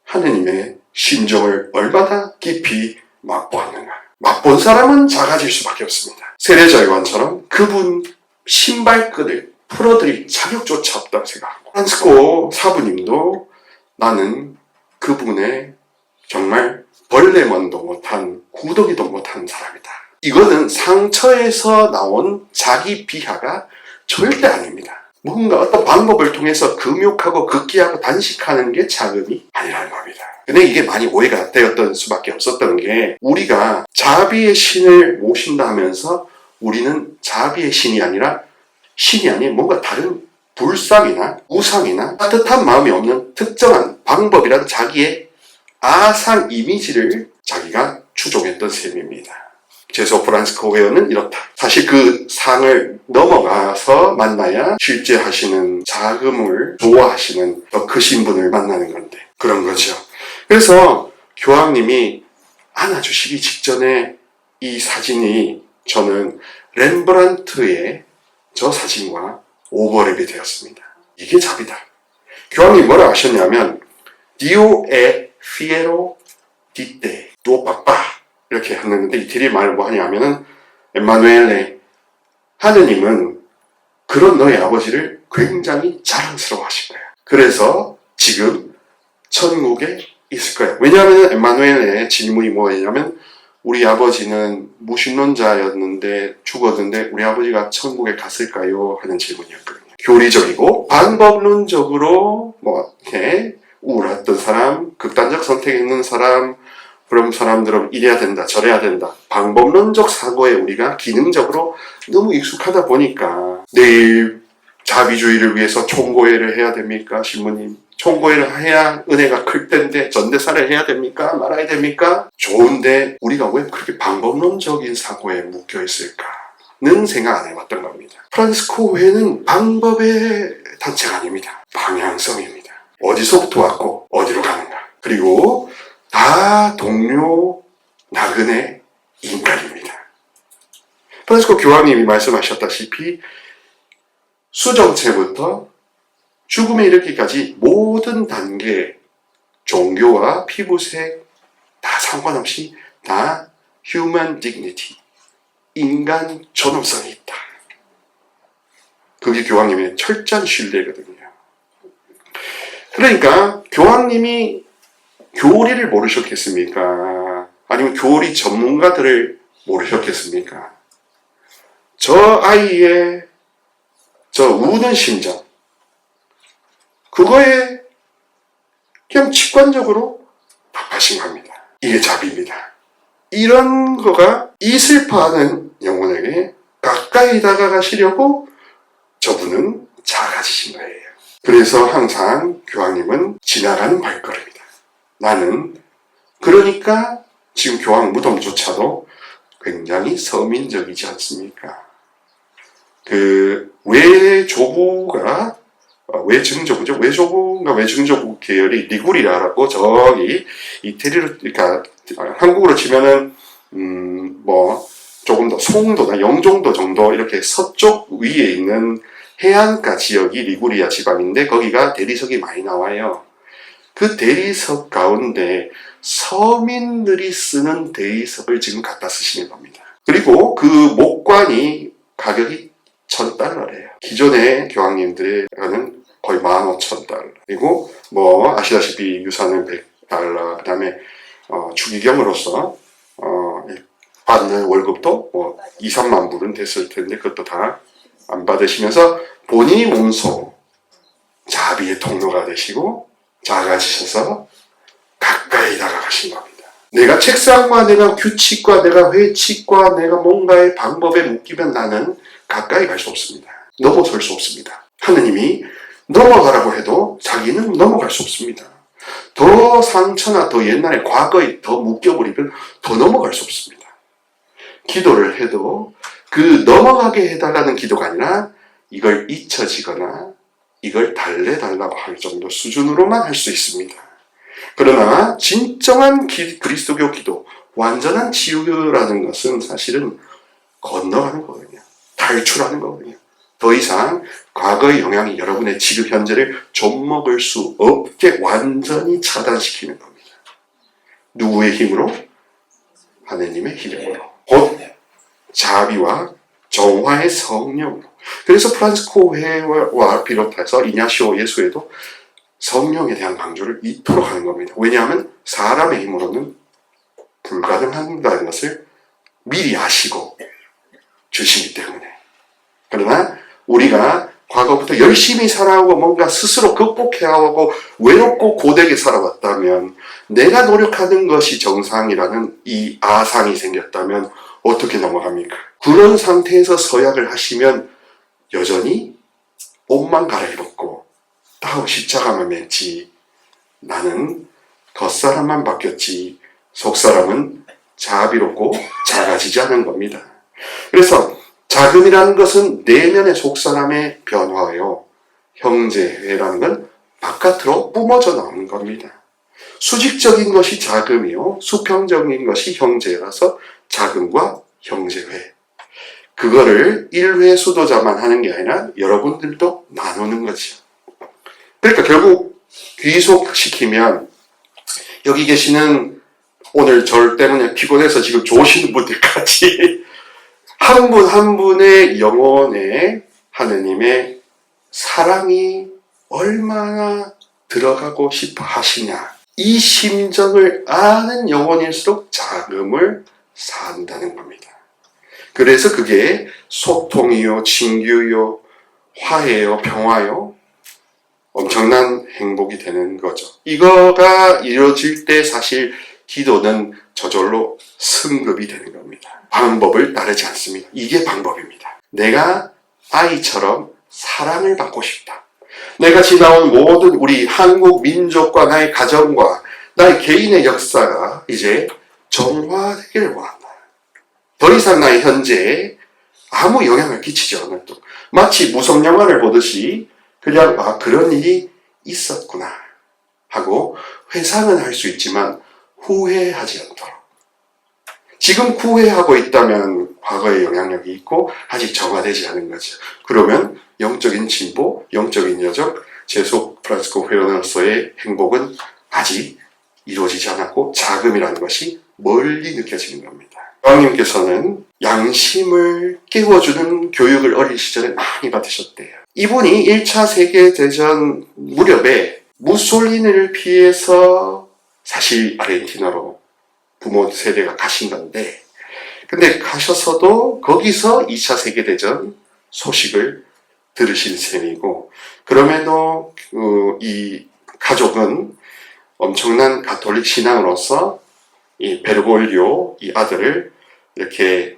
하느님의 심정을 얼마나 깊이 맛보았는가. 맛본 사람은 작아질 수밖에 없습니다. 세례자 요한처럼 그분 신발끈을 풀어드릴 자격조차 없다고 생각하고 프란스코 사부님도 나는 그분의 정말 벌레만도 못한 구더기도 못한 사람이다. 이거는 상처에서 나온 자기 비하가 절대 아닙니다. 뭔가 어떤 방법을 통해서 금욕하고 극기하고 단식하는 게 자금이 아니라는 겁니다. 근데 이게 많이 오해가 되었던 수밖에 없었던 게 우리가 자비의 신을 모신다 하면서 우리는 자비의 신이 아니라 신이 아닌 뭔가 다른 불상이나 우상이나 따뜻한 마음이 없는 특정한 방법이라는 자기의 아상 이미지를 자기가 추종했던 셈입니다. 제소 프란스코 회원은 이렇다. 사실 그 상을 넘어가서 만나야 실제 하시는 자금을 좋아하시는 더 크신 분을 만나는 건데 그런 거죠. 그래서 교황님이 안아주시기 직전에 이 사진이 저는 렘브란트의 저 사진과 오버랩이 되었습니다. 이게 자비다. 교황님이 뭐라 하셨냐면 Dio è fiero di te, tuo papà 이렇게 했는데 이태리 말을 뭐 하냐면은 엠마누엘레 하느님은 그런 너의 아버지를 굉장히 자랑스러워 하실 거야. 그래서 지금 천국에 있을 거야. 왜냐하면 엠마누엘의 질문이 뭐냐면 우리 아버지는 무신론자였는데 죽었는데 우리 아버지가 천국에 갔을까요? 하는 질문이었거든요. 교리적이고 방법론적으로 뭐 이렇게 우울했던 사람, 극단적 선택했는 사람, 그런 사람들은 이래야 된다, 저래야 된다. 방법론적 사고에 우리가 기능적으로 너무 익숙하다 보니까 내일 자비주의를 위해서 총고회를 해야 됩니까? 신부님. 총고회를 해야 은혜가 클 텐데 전대사를 해야 됩니까? 말아야 됩니까? 좋은데 우리가 왜 그렇게 방법론적인 사고에 묶여 있을까는 생각 안 해봤던 겁니다. 프란스코 회는 방법의 단체가 아닙니다. 방향성입니다. 어디서부터 왔고 어디로 가는가. 그리고 다 동료 나그네 인간입니다. 프란스코 교황님이 말씀하셨다시피 수정체부터 죽음에 이르기까지 모든 단계, 종교와 피부색 다 상관없이 다 human dignity, 인간 존엄성이 있다. 그게 교황님의 철저한 신뢰거든요. 그러니까 교황님이 교리를 모르셨겠습니까? 아니면 교리 전문가들을 모르셨겠습니까? 저 아이의 저 우는 심정, 그거에 그냥 직관적으로 답하신 겁니다. 이게 자비입니다. 이런 거가 이 슬퍼하는 영혼에게 가까이 다가가시려고 저분은 작아지신 거예요. 그래서 항상 교황님은 지나가는 발걸음이다. 나는 그러니까 지금 교황 무덤조차도 굉장히 서민적이지 않습니까? 그 외조부가 외증조부죠. 외조부가 외증조부 계열이 리구리아라고 저기 이태리로 그러니까 한국으로 치면은 뭐 조금 더 송도나 영종도 정도 이렇게 서쪽 위에 있는 해안가 지역이 리구리아 지방인데 거기가 대리석이 많이 나와요. 그 대리석 가운데 서민들이 쓰는 대리석을 지금 갖다 쓰시는 겁니다. 그리고 그 목관이 가격이 $1,000래요. 기존의 교황님들의 거의 15,000달러. 그리고 뭐 아시다시피 유산은 100달러. 그 다음에 추기경으로서 받는 월급도 뭐 2, 3만 불은 됐을 텐데 그것도 다 안 받으시면서 본인이 몸소 자비의 통로가 되시고 작아지셔서 가까이 다가가신 겁니다. 내가 책상과 내가 규칙과 내가 회칙과 내가 뭔가의 방법에 묶이면 나는 가까이 갈 수 없습니다. 넘어설 수 없습니다. 하느님이 넘어가라고 해도 자기는 넘어갈 수 없습니다. 더 상처나 더 옛날에 과거에 더 묶여버리면 더 넘어갈 수 없습니다. 기도를 해도 그 넘어가게 해달라는 기도가 아니라 이걸 잊혀지거나 이걸 달래달라고 할 정도 수준으로만 할 수 있습니다. 그러나 진정한 그리스도교 기도, 완전한 치유라는 것은 사실은 건너가는 거거든요. 탈출하는 거거든요. 더 이상 과거의 영향이 여러분의 지금 현재를 좀먹을 수 없게 완전히 차단시키는 겁니다. 누구의 힘으로? 하느님의 힘으로. 곧 자비와 정화의 성령으로. 그래서 프란치스코 회와 비롯해서 이냐시오 예수에도 성령에 대한 강조를 이토록 하는 겁니다. 왜냐하면 사람의 힘으로는 불가능한다는 것을 미리 아시고 주시기 때문에. 그러나 우리가 과거부터 열심히 살아오고 뭔가 스스로 극복해야 하고 외롭고 고되게 살아왔다면, 내가 노력하는 것이 정상이라는 이 아상이 생겼다면 어떻게 넘어갑니까? 그런 상태에서 서약을 하시면 여전히 옷만 갈아입었고 따로 십자가만 맸지, 나는 겉사람만 바뀌었지 속사람은 자비롭고 작아지지 않은 겁니다. 그래서 자금이라는 것은 내면의 속사람의 변화예요. 형제회라는 건 바깥으로 뿜어져 나오는 겁니다. 수직적인 것이 자금이요, 수평적인 것이 형제라서 자금과 형제회. 그거를 1회 수도자만 하는 게 아니라 여러분들도 나누는 거죠. 그러니까 결국 귀속시키면 여기 계시는, 오늘 절 때문에 피곤해서 지금 좋으시는 분들까지 한 분 한 분의 영혼에 하느님의 사랑이 얼마나 들어가고 싶어 하시냐, 이 심정을 아는 영혼일수록 자금을 산다는 겁니다. 그래서 그게 소통이요, 친교요, 화해요, 평화요, 엄청난 행복이 되는 거죠. 이거가 이루어질 때 사실 기도는 저절로 승급이 되는 겁니다. 방법을 따르지 않습니다. 이게 방법입니다. 내가 아이처럼 사랑을 받고 싶다. 내가 지나온 모든 우리 한국 민족과 나의 가정과 나의 개인의 역사가 이제 정화되기를 원한다. 더 이상 나의 현재에 아무 영향을 끼치지 않도록, 마치 무성 영화를 보듯이 그냥 그런 일이 있었구나 하고 회상은 할 수 있지만 후회하지 않도록. 지금 후회하고 있다면 과거의 영향력이 있고 아직 정화되지 않은 거죠. 그러면 영적인 진보, 영적인 여정, 제속 프란치스코 회원으로서의 행복은 아직 이루어지지 않았고 자금이라는 것이 멀리 느껴지는 겁니다. 왕님께서는 양심을 깨워주는 교육을 어린 시절에 많이 받으셨대요. 이분이 1차 세계대전 무렵에 무솔리니를 피해서 사실 아르헨티나로 부모 세대가 가신 건데, 근데 가셔서도 거기서 2차 세계대전 소식을 들으신 셈이고, 그럼에도 이 가족은 엄청난 가톨릭 신앙으로서 이 베르골리오 이 아들을 이렇게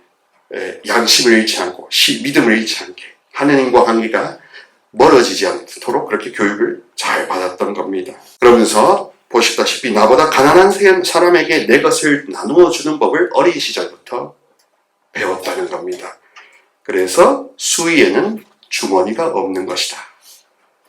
양심을 잃지 않고 믿음을 잃지 않게 하느님과 관계가 멀어지지 않도록 그렇게 교육을 잘 받았던 겁니다. 그러면서 보시다시피 나보다 가난한 사람에게 내 것을 나누어 주는 법을 어린 시절부터 배웠다는 겁니다. 그래서 수위에는 주머니가 없는 것이다.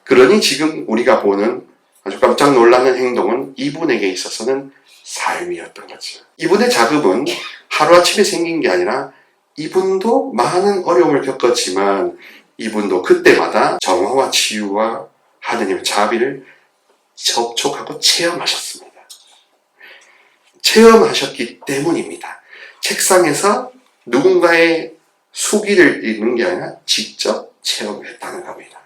그러니 지금 우리가 보는 아주 깜짝 놀라는 행동은 이분에게 있어서는 삶이었던 거죠. 이분의 자금은 하루아침에 생긴 게 아니라 이분도 많은 어려움을 겪었지만 이분도 그때마다 정화와 치유와 하느님의 자비를 접촉하고 체험하셨습니다. 체험하셨기 때문입니다. 책상에서 누군가의 수기를 읽는 게 아니라 직접 체험했다는 겁니다.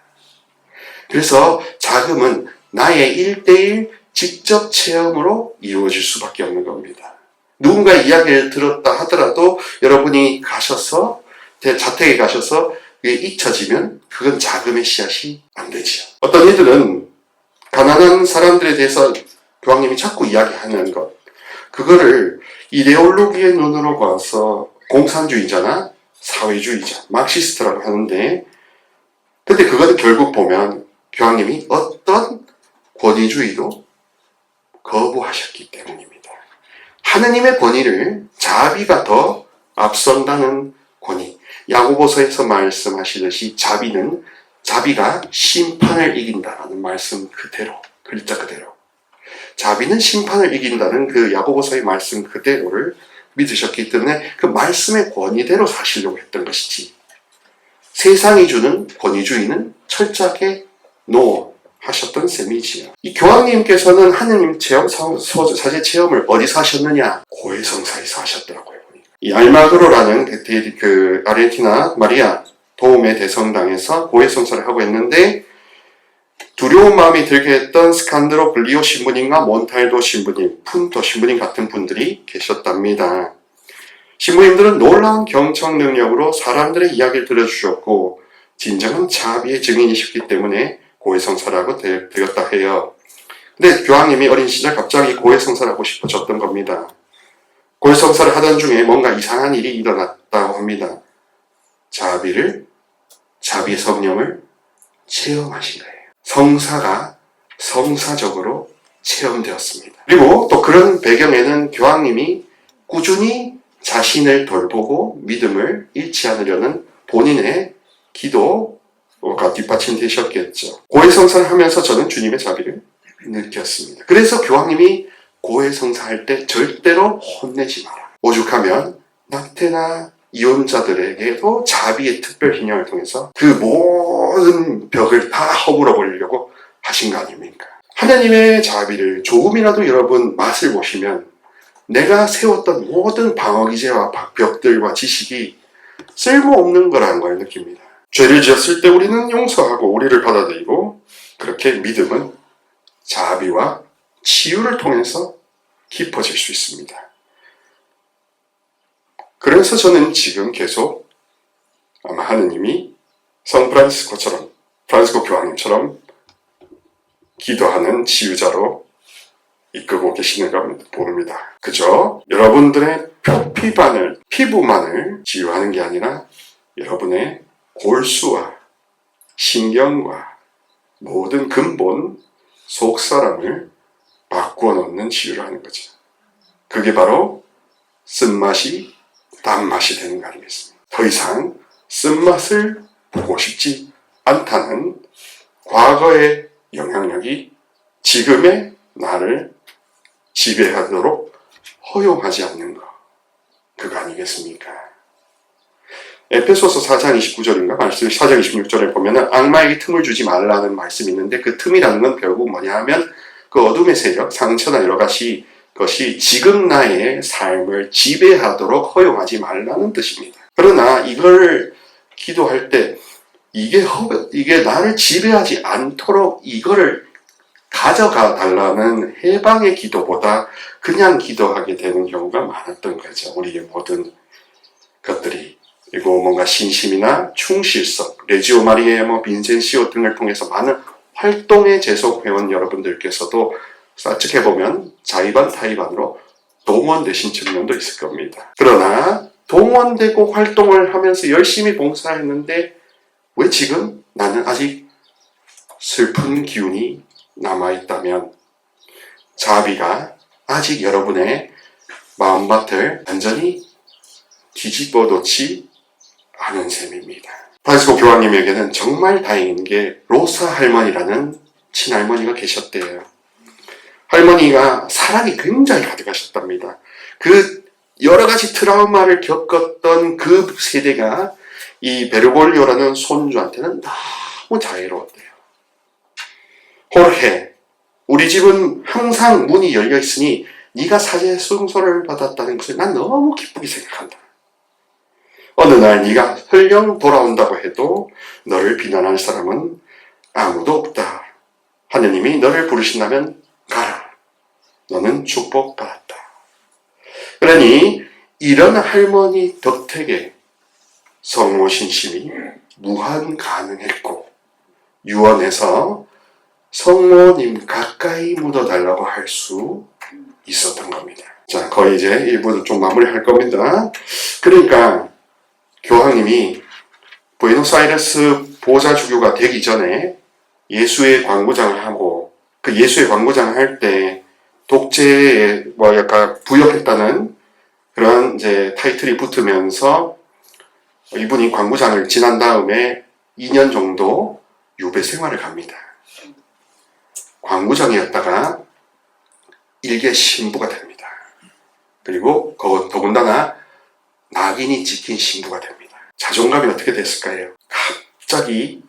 그래서 자금은 나의 1대1 직접 체험으로 이루어질 수밖에 없는 겁니다. 누군가의 이야기를 들었다 하더라도 여러분이 가셔서 자택에 가셔서 그게 잊혀지면 그건 자금의 씨앗이 안 되지요. 어떤 이들은 가난한 사람들에 대해서 교황님이 자꾸 이야기하는 것, 그거를 이데올로기의 눈으로 봐서 공산주의자나 사회주의자, 마르크시스트라고 하는데, 근데 그거는 결국 보면 교황님이 어떤 권위주의도 거부하셨기 때문입니다. 하느님의 권위를 자비가 더 앞선다는 권위. 야고보서에서 말씀하시듯이 자비가 심판을 이긴다라는 말씀 그대로, 글자 그대로. 자비는 심판을 이긴다는 그 야고보서의 말씀 그대로를 믿으셨기 때문에 그 말씀의 권위대로 사시려고 했던 것이지. 세상이 주는 권위주의는 철저하게 하셨던 셈이지요. 이 교황님께서는 하느님 체험, 사제 체험을 어디서 하셨느냐? 고해성사에서 하셨더라고요. 이 알마그로라는 그 아르헨티나 마리아 도움의 대성당에서 고해성사를 하고 있는데, 두려운 마음이 들게 했던 스칸드로 블리오 신부님과 몬탈도 신부님, 푼토 신부님 같은 분들이 계셨답니다. 신부님들은 놀라운 경청 능력으로 사람들의 이야기를 들어주셨고 진정한 자비의 증인이셨기 때문에 고해성사라고 되었다 해요. 근데 교황님이 어린 시절 갑자기 고해성사를 하고 싶어졌던 겁니다. 고해성사를 하던 중에 뭔가 이상한 일이 일어났다고 합니다. 자비의 성령을 체험하신 거예요. 성사가 성사적으로 체험되었습니다. 그리고 또 그런 배경에는 교황님이 꾸준히 자신을 돌보고 믿음을 잃지 않으려는 본인의 기도가 뒷받침되셨겠죠. 고해성사를 하면서 저는 주님의 자비를 느꼈습니다. 그래서 교황님이 고해성사할 때 절대로 혼내지 마라. 오죽하면 낙태나 이혼자들에게도 자비의 특별 희년을 통해서 그 모든 벽을 다 허물어 버리려고 하신 거 아닙니까? 하나님의 자비를 조금이라도 여러분 맛을 보시면 내가 세웠던 모든 방어기제와 벽들과 지식이 쓸모없는 거라는 걸 느낍니다. 죄를 지었을 때 우리는 용서하고 우리를 받아들이고, 그렇게 믿음은 자비와 치유를 통해서 깊어질 수 있습니다. 그래서 저는 지금 계속 아마 하느님이 프란시스코 교황님처럼 기도하는 치유자로 이끌고 계시는 걸 봅니다. 그저 여러분들의 피부만을 치유하는 게 아니라 여러분의 골수와 신경과 모든 근본 속사람을 바꾸어 놓는 치유를 하는 거죠. 그게 바로 쓴맛이 단맛이 되는 거 아니겠습니까? 더 이상 쓴맛을 보고 싶지 않다는 과거의 영향력이 지금의 나를 지배하도록 허용하지 않는 것, 그거 아니겠습니까? 에페소서 4장 29절인가? 4장 26절에 보면은 악마에게 틈을 주지 말라는 말씀이 있는데, 그 틈이라는 건 결국 뭐냐 하면 그 어둠의 세력, 상처나 여러 가지 것이 지금 나의 삶을 지배하도록 허용하지 말라는 뜻입니다. 그러나 이걸 기도할 때 이게 나를 지배하지 않도록 이거를 가져가 달라는 해방의 기도보다 그냥 기도하게 되는 경우가 많았던 거죠. 우리의 모든 것들이. 그리고 뭔가 신심이나 충실성, 레지오 마리에 빈센시오 등을 통해서 많은 활동의 재속 회원 여러분들께서도 어떻게 보면 자의반 타의반으로 동원되신 측면도 있을 겁니다. 그러나 동원되고 활동을 하면서 열심히 봉사했는데 왜 지금 나는 아직 슬픈 기운이 남아있다면 자비가 아직 여러분의 마음밭을 완전히 뒤집어 놓지 않은 셈입니다. 프란시스코 교황님에게는 정말 다행인 게 로사 할머니라는 친할머니가 계셨대요. 할머니가 사랑이 굉장히 가득하셨답니다. 그 여러 가지 트라우마를 겪었던 그 세대가 이 베르골리오라는 손주한테는 너무 자애로웠대요. 호르헤, 우리 집은 항상 문이 열려 있으니 네가 사제 순서를 받았다는 것을 난 너무 기쁘게 생각한다. 어느 날 네가 설령 돌아온다고 해도 너를 비난할 사람은 아무도 없다. 하느님이 너를 부르신다면 가라. 너는 축복받았다. 그러니 이런 할머니 덕택에 성모 신심이 무한 가능했고 유언에서 성모님 가까이 묻어달라고 할 수 있었던 겁니다. 자, 거의 이제 1부를 좀 마무리할 겁니다. 그러니까 교황님이 부에노스아이레스 보좌주교가 되기 전에 예수의 광고장을 하고 그 예수의 광고장을 할 때 독재에 뭐 약간 부역했다는 그런 이제 타이틀이 붙으면서 이분이 광고장을 지난 다음에 2년 정도 유배 생활을 갑니다. 광고장이었다가 일개 신부가 됩니다. 그리고 더군다나 낙인이 찍힌 신부가 됩니다. 자존감이 어떻게 됐을까요? 갑자기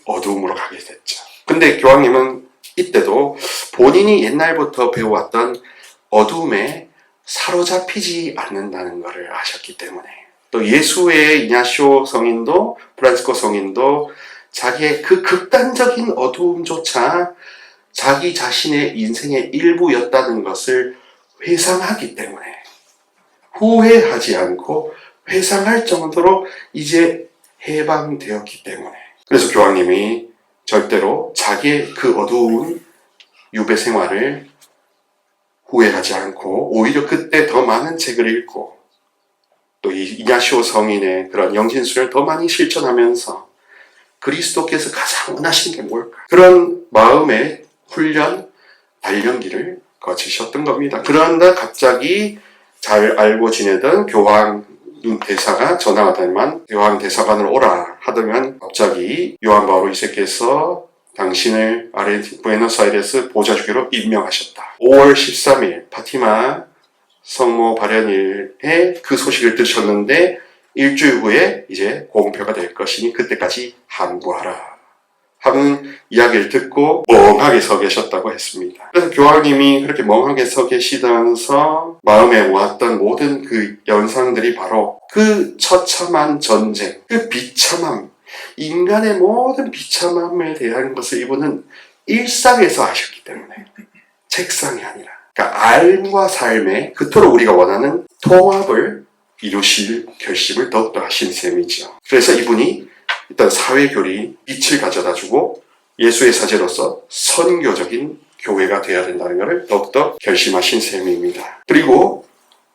어두움으로 가게 됐죠. 근데 교황님은 이때도 본인이 옛날부터 배워왔던 어둠에 사로잡히지 않는다는 것을 아셨기 때문에 또 예수의 이냐시오 성인도 프란시스코 성인도 자기의 그 극단적인 어두움조차 자기 자신의 인생의 일부였다는 것을 회상하기 때문에 후회하지 않고 회상할 정도로 이제 해방되었기 때문에 그래서 교황님이 절대로 자기의 그 어두운 유배 생활을 후회하지 않고 오히려 그때 더 많은 책을 읽고 또 이 이냐시오 성인의 그런 영신술을 더 많이 실천하면서 그리스도께서 가장 원하시는 게 뭘까? 그런 마음의 훈련, 단련기를 거치셨던 겁니다. 그런데 갑자기 잘 알고 지내던 교황 대사가 전화가 되면 교황 대사관으로 오라 하더면 갑자기 요한 바오로 2세께서 당신을 부에노스아이레스 보좌주교로 임명하셨다. 5월 13일 파티마 성모 발현일에 그 소식을 들으셨는데 일주일 후에 이제 공표가 될 것이니 그때까지 함구하라 하는 이야기를 듣고 멍하게 서 계셨다고 했습니다. 그래서 교황님이 그렇게 멍하게 서 계시면서 마음에 왔던 모든 그 연상들이 바로 그 처참한 전쟁, 그 비참함, 인간의 모든 비참함에 대한 것을 이분은 일상에서 아셨기 때문에 책상이 아니라 그러니까 삶과 삶의 그토록 우리가 원하는 통합을 이루실 결심을 더욱더 하신 셈이죠. 그래서 이분이 일단 사회교리 빛을 가져다주고 예수의 사제로서 선교적인 교회가 되어야 된다는 것을 더욱더 결심하신 셈입니다. 그리고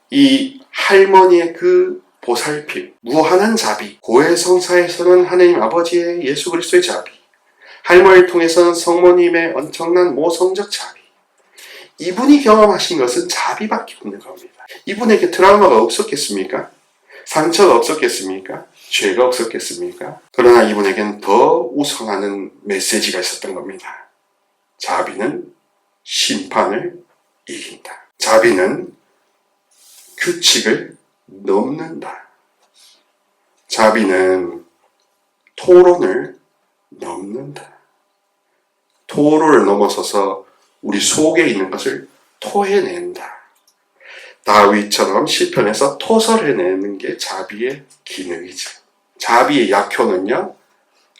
이 할머니의 그 보살핌, 무한한 자비, 고해성사에서는 하나님 아버지의 예수 그리스도의 자비, 할머니를 통해서는 성모님의 엄청난 모성적 자비, 이분이 경험하신 것은 자비밖에 없는 겁니다. 이분에게 트라우마가 없었겠습니까? 상처가 없었겠습니까? 죄가 없었겠습니까? 그러나 이분에겐 더 우선하는 메시지가 있었던 겁니다. 자비는 심판을 이긴다. 자비는 규칙을 넘는다. 자비는 토론을 넘는다. 토론을 넘어서서 우리 속에 있는 것을 토해낸다. 다윗처럼 시편에서 토설해내는 게 자비의 기능이죠. 자비의 약효는요,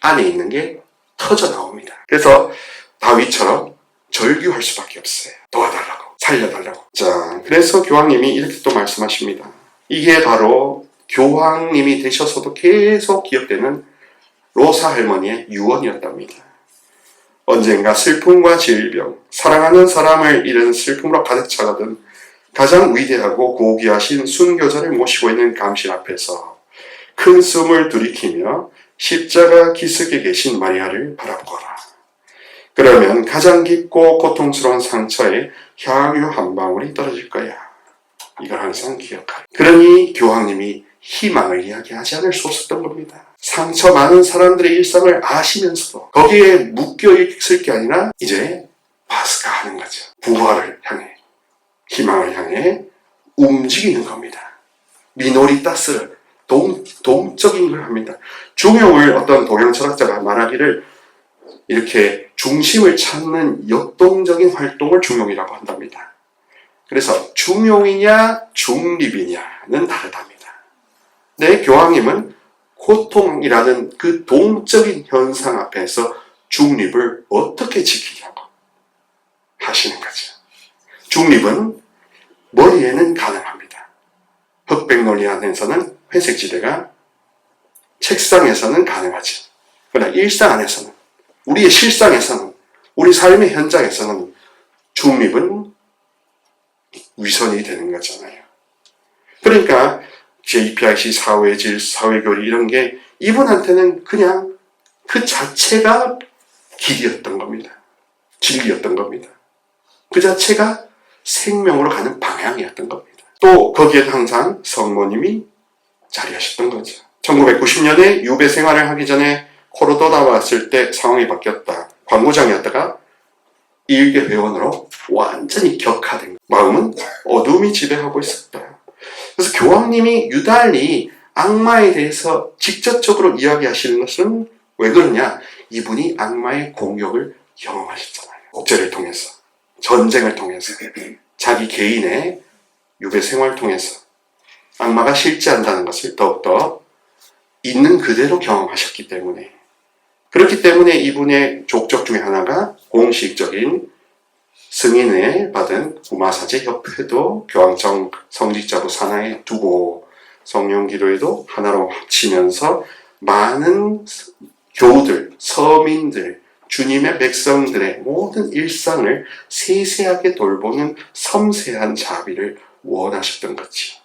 안에 있는 게 터져 나옵니다. 그래서 다윗처럼 절규할 수밖에 없어요. 도와달라고, 살려달라고. 자, 그래서 교황님이 이렇게 또 말씀하십니다. 이게 바로 교황님이 되셔서도 계속 기억되는 로사 할머니의 유언이었답니다. 언젠가 슬픔과 질병, 사랑하는 사람을 잃은 슬픔으로 가득 차가던 가장 위대하고 고귀하신 순교자를 모시고 있는 감실 앞에서 큰 숨을 들이키며 십자가 기슭에 계신 마리아를 바라보거라. 그러면 가장 깊고 고통스러운 상처에 향유 한 방울이 떨어질 거야. 이걸 항상 기억하라. 그러니 교황님이 희망을 이야기하지 않을 수 없었던 겁니다. 상처 많은 사람들의 일상을 아시면서도 거기에 묶여 있을 게 아니라 이제 파스카 하는 거죠. 부활을 향해, 희망을 향해 움직이는 겁니다. 미노리타스를 동적인 걸 합니다. 중용을 어떤 동양 철학자가 말하기를 이렇게 중심을 찾는 역동적인 활동을 중용이라고 한답니다. 그래서 중용이냐 중립이냐는 다르답니다. 네, 교황님은 고통이라는 그 동적인 현상 앞에서 중립을 어떻게 지키려고 하시는 거죠. 중립은 머리에는 가능합니다. 흑백 논리 안에서는 회색지대가, 책상에서는 가능하죠. 그러나 일상 안에서는, 우리의 실상에서는, 우리 삶의 현장에서는 중립은 위선이 되는 거잖아요. 그러니까 JPIC 사회질, 사회교리 이런 게 이분한테는 그냥 그 자체가 길이었던 겁니다. 진리였던 겁니다. 그 자체가 생명으로 가는 방향이었던 겁니다. 또 거기에 항상 성모님이 자리하셨던 거죠. 1990년에 유배 생활을 하기 전에 코로도다 왔을 때 상황이 바뀌었다. 광고장이었다가 일개 회원으로 완전히 격화된, 마음은 어둠이 지배하고 있었다. 그래서 교황님이 유달리 악마에 대해서 직접적으로 이야기하시는 것은 왜 그러냐? 이분이 악마의 공격을 경험하셨잖아요. 독재를 통해서, 전쟁을 통해서, 자기 개인의 유배 생활을 통해서 악마가 실제한다는 것을 더욱더 있는 그대로 경험하셨기 때문에, 그렇기 때문에 이분의 족적 중에 하나가 공식적인 승인을 받은 우마사제 협회도 교황청 성직자로 산하에 두고 성령기도회도 하나로 합치면서 많은 교우들, 서민들, 주님의 백성들의 모든 일상을 세세하게 돌보는 섬세한 자비를 원하셨던 거지요.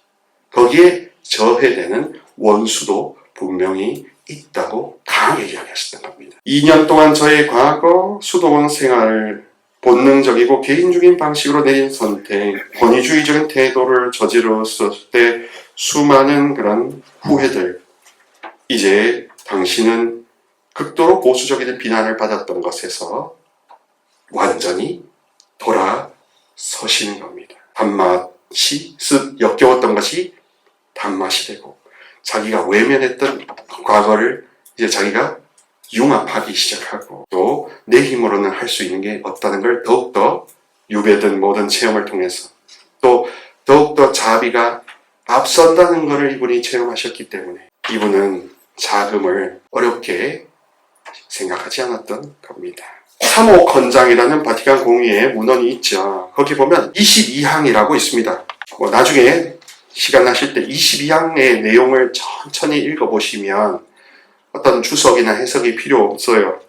거기에 저해되는 원수도 분명히 있다고 강하게 이야기하셨던 겁니다. 2년 동안 저의 과거 수도원 생활을 본능적이고 개인적인 방식으로 내린 선택, 권위주의적인 태도를 저질렀을 때 수많은 그런 후회들, 이제 당신은 극도로 보수적인 비난을 받았던 것에서 완전히 돌아서시는 겁니다. 단맛이 역겨웠던 것이 단맛이 되고, 자기가 외면했던 과거를 이제 자기가 융합하기 시작하고, 또 내 힘으로는 할 수 있는 게 없다는 걸 더욱더 유배든 모든 체험을 통해서, 또 더욱더 자비가 앞선다는 것을 이분이 체험하셨기 때문에 이분은 자금을 어렵게 생각하지 않았던 겁니다. 3호 건장이라는 바티칸 공의의 문헌이 있죠. 거기 보면 22항이라고 있습니다. 나중에 시간 나실 때 22항의 내용을 천천히 읽어보시면 어떤 주석이나 해석이 필요 없어요.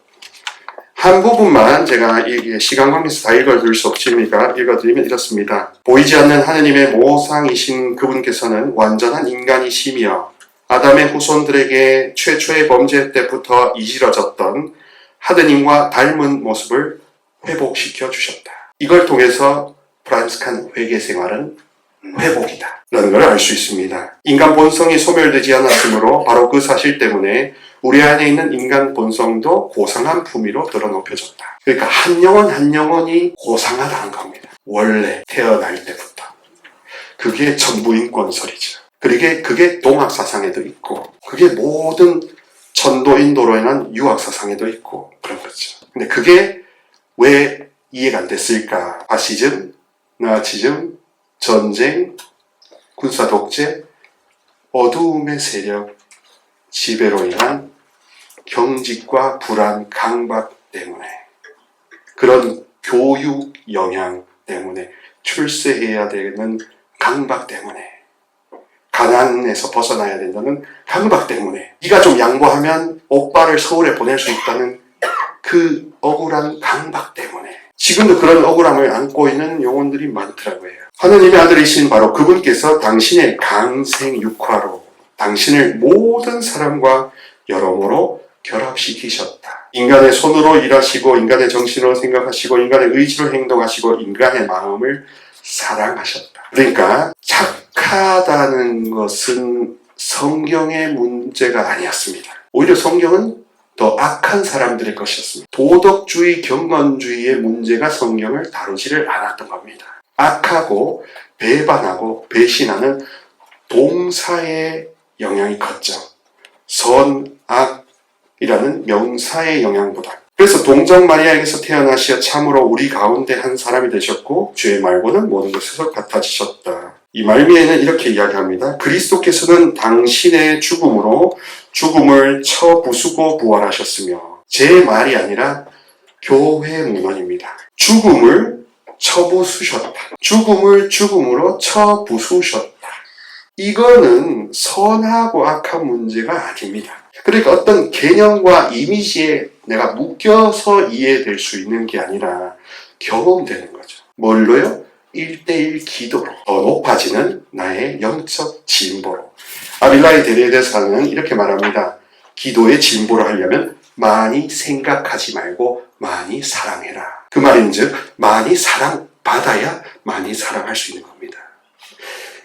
한 부분만 제가 시간 관계에서 다 읽어드릴 수 없으니까 읽어드리면 이렇습니다. 보이지 않는 하느님의 모상이신 그분께서는 완전한 인간이시며 아담의 후손들에게 최초의 범죄 때부터 이지러졌던 하느님과 닮은 모습을 회복시켜 주셨다. 이걸 통해서 프란치스칸 회개 생활은 회복이다 라는 걸 알 수 있습니다. 인간 본성이 소멸되지 않았으므로 바로 그 사실 때문에 우리 안에 있는 인간 본성도 고상한 품위로 드러높여졌다. 그러니까 한 영혼 한 영혼이 고상하다는 겁니다. 원래 태어날 때부터. 그게 전부인권설이죠. 그게 동학사상에도 있고, 그게 모든 전도 인도로 인한 유학사상에도 있고 그런 거죠. 근데 그게 왜 이해가 안 됐을까? 파시즘, 나치즘, 전쟁, 군사 독재, 어두움의 세력, 지배로 인한 경직과 불안, 강박 때문에, 그런 교육 영향 때문에, 출세해야 되는 강박 때문에, 가난에서 벗어나야 된다는 강박 때문에, 네가 좀 양보하면 오빠를 서울에 보낼 수 있다는 그 억울한 강박 때문에 지금도 그런 억울함을 안고 있는 영혼들이 많더라고요. 하느님의 아들이신 바로 그분께서 당신의 강생 육화로 당신을 모든 사람과 여러모로 결합시키셨다. 인간의 손으로 일하시고, 인간의 정신으로 생각하시고, 인간의 의지로 행동하시고, 인간의 마음을 사랑하셨다. 그러니까 착하다는 것은 성경의 문제가 아니었습니다. 오히려 성경은 더 악한 사람들의 것이었습니다. 도덕주의, 경건주의의 문제가 성경을 다루지를 않았던 겁니다. 악하고 배반하고 배신하는 동사의 영향이 컸죠. 선, 악이라는 명사의 영향보다. 그래서 동정 마리아에게서 태어나시어 참으로 우리 가운데 한 사람이 되셨고 죄 말고는 모든 것에서 같아지셨다. 이 말미에는 이렇게 이야기합니다. 그리스도께서는 당신의 죽음으로 죽음을 쳐부수고 부활하셨으며 제 말이 아니라 교회 문헌입니다. 죽음을 쳐부수셨다. 죽음을 죽음으로 쳐부수셨다. 이거는 선하고 악한 문제가 아닙니다. 그러니까 어떤 개념과 이미지에 내가 묶여서 이해될 수 있는 게 아니라 경험되는 거죠. 뭘로요? 1대1 기도로 더 높아지는 나의 영적 진보로. 아빌라의 데레데사는 이렇게 말합니다. 기도의 진보를 하려면 많이 생각하지 말고 많이 사랑해라. 그 말인즉 많이 사랑받아야 많이 사랑할 수 있는 겁니다.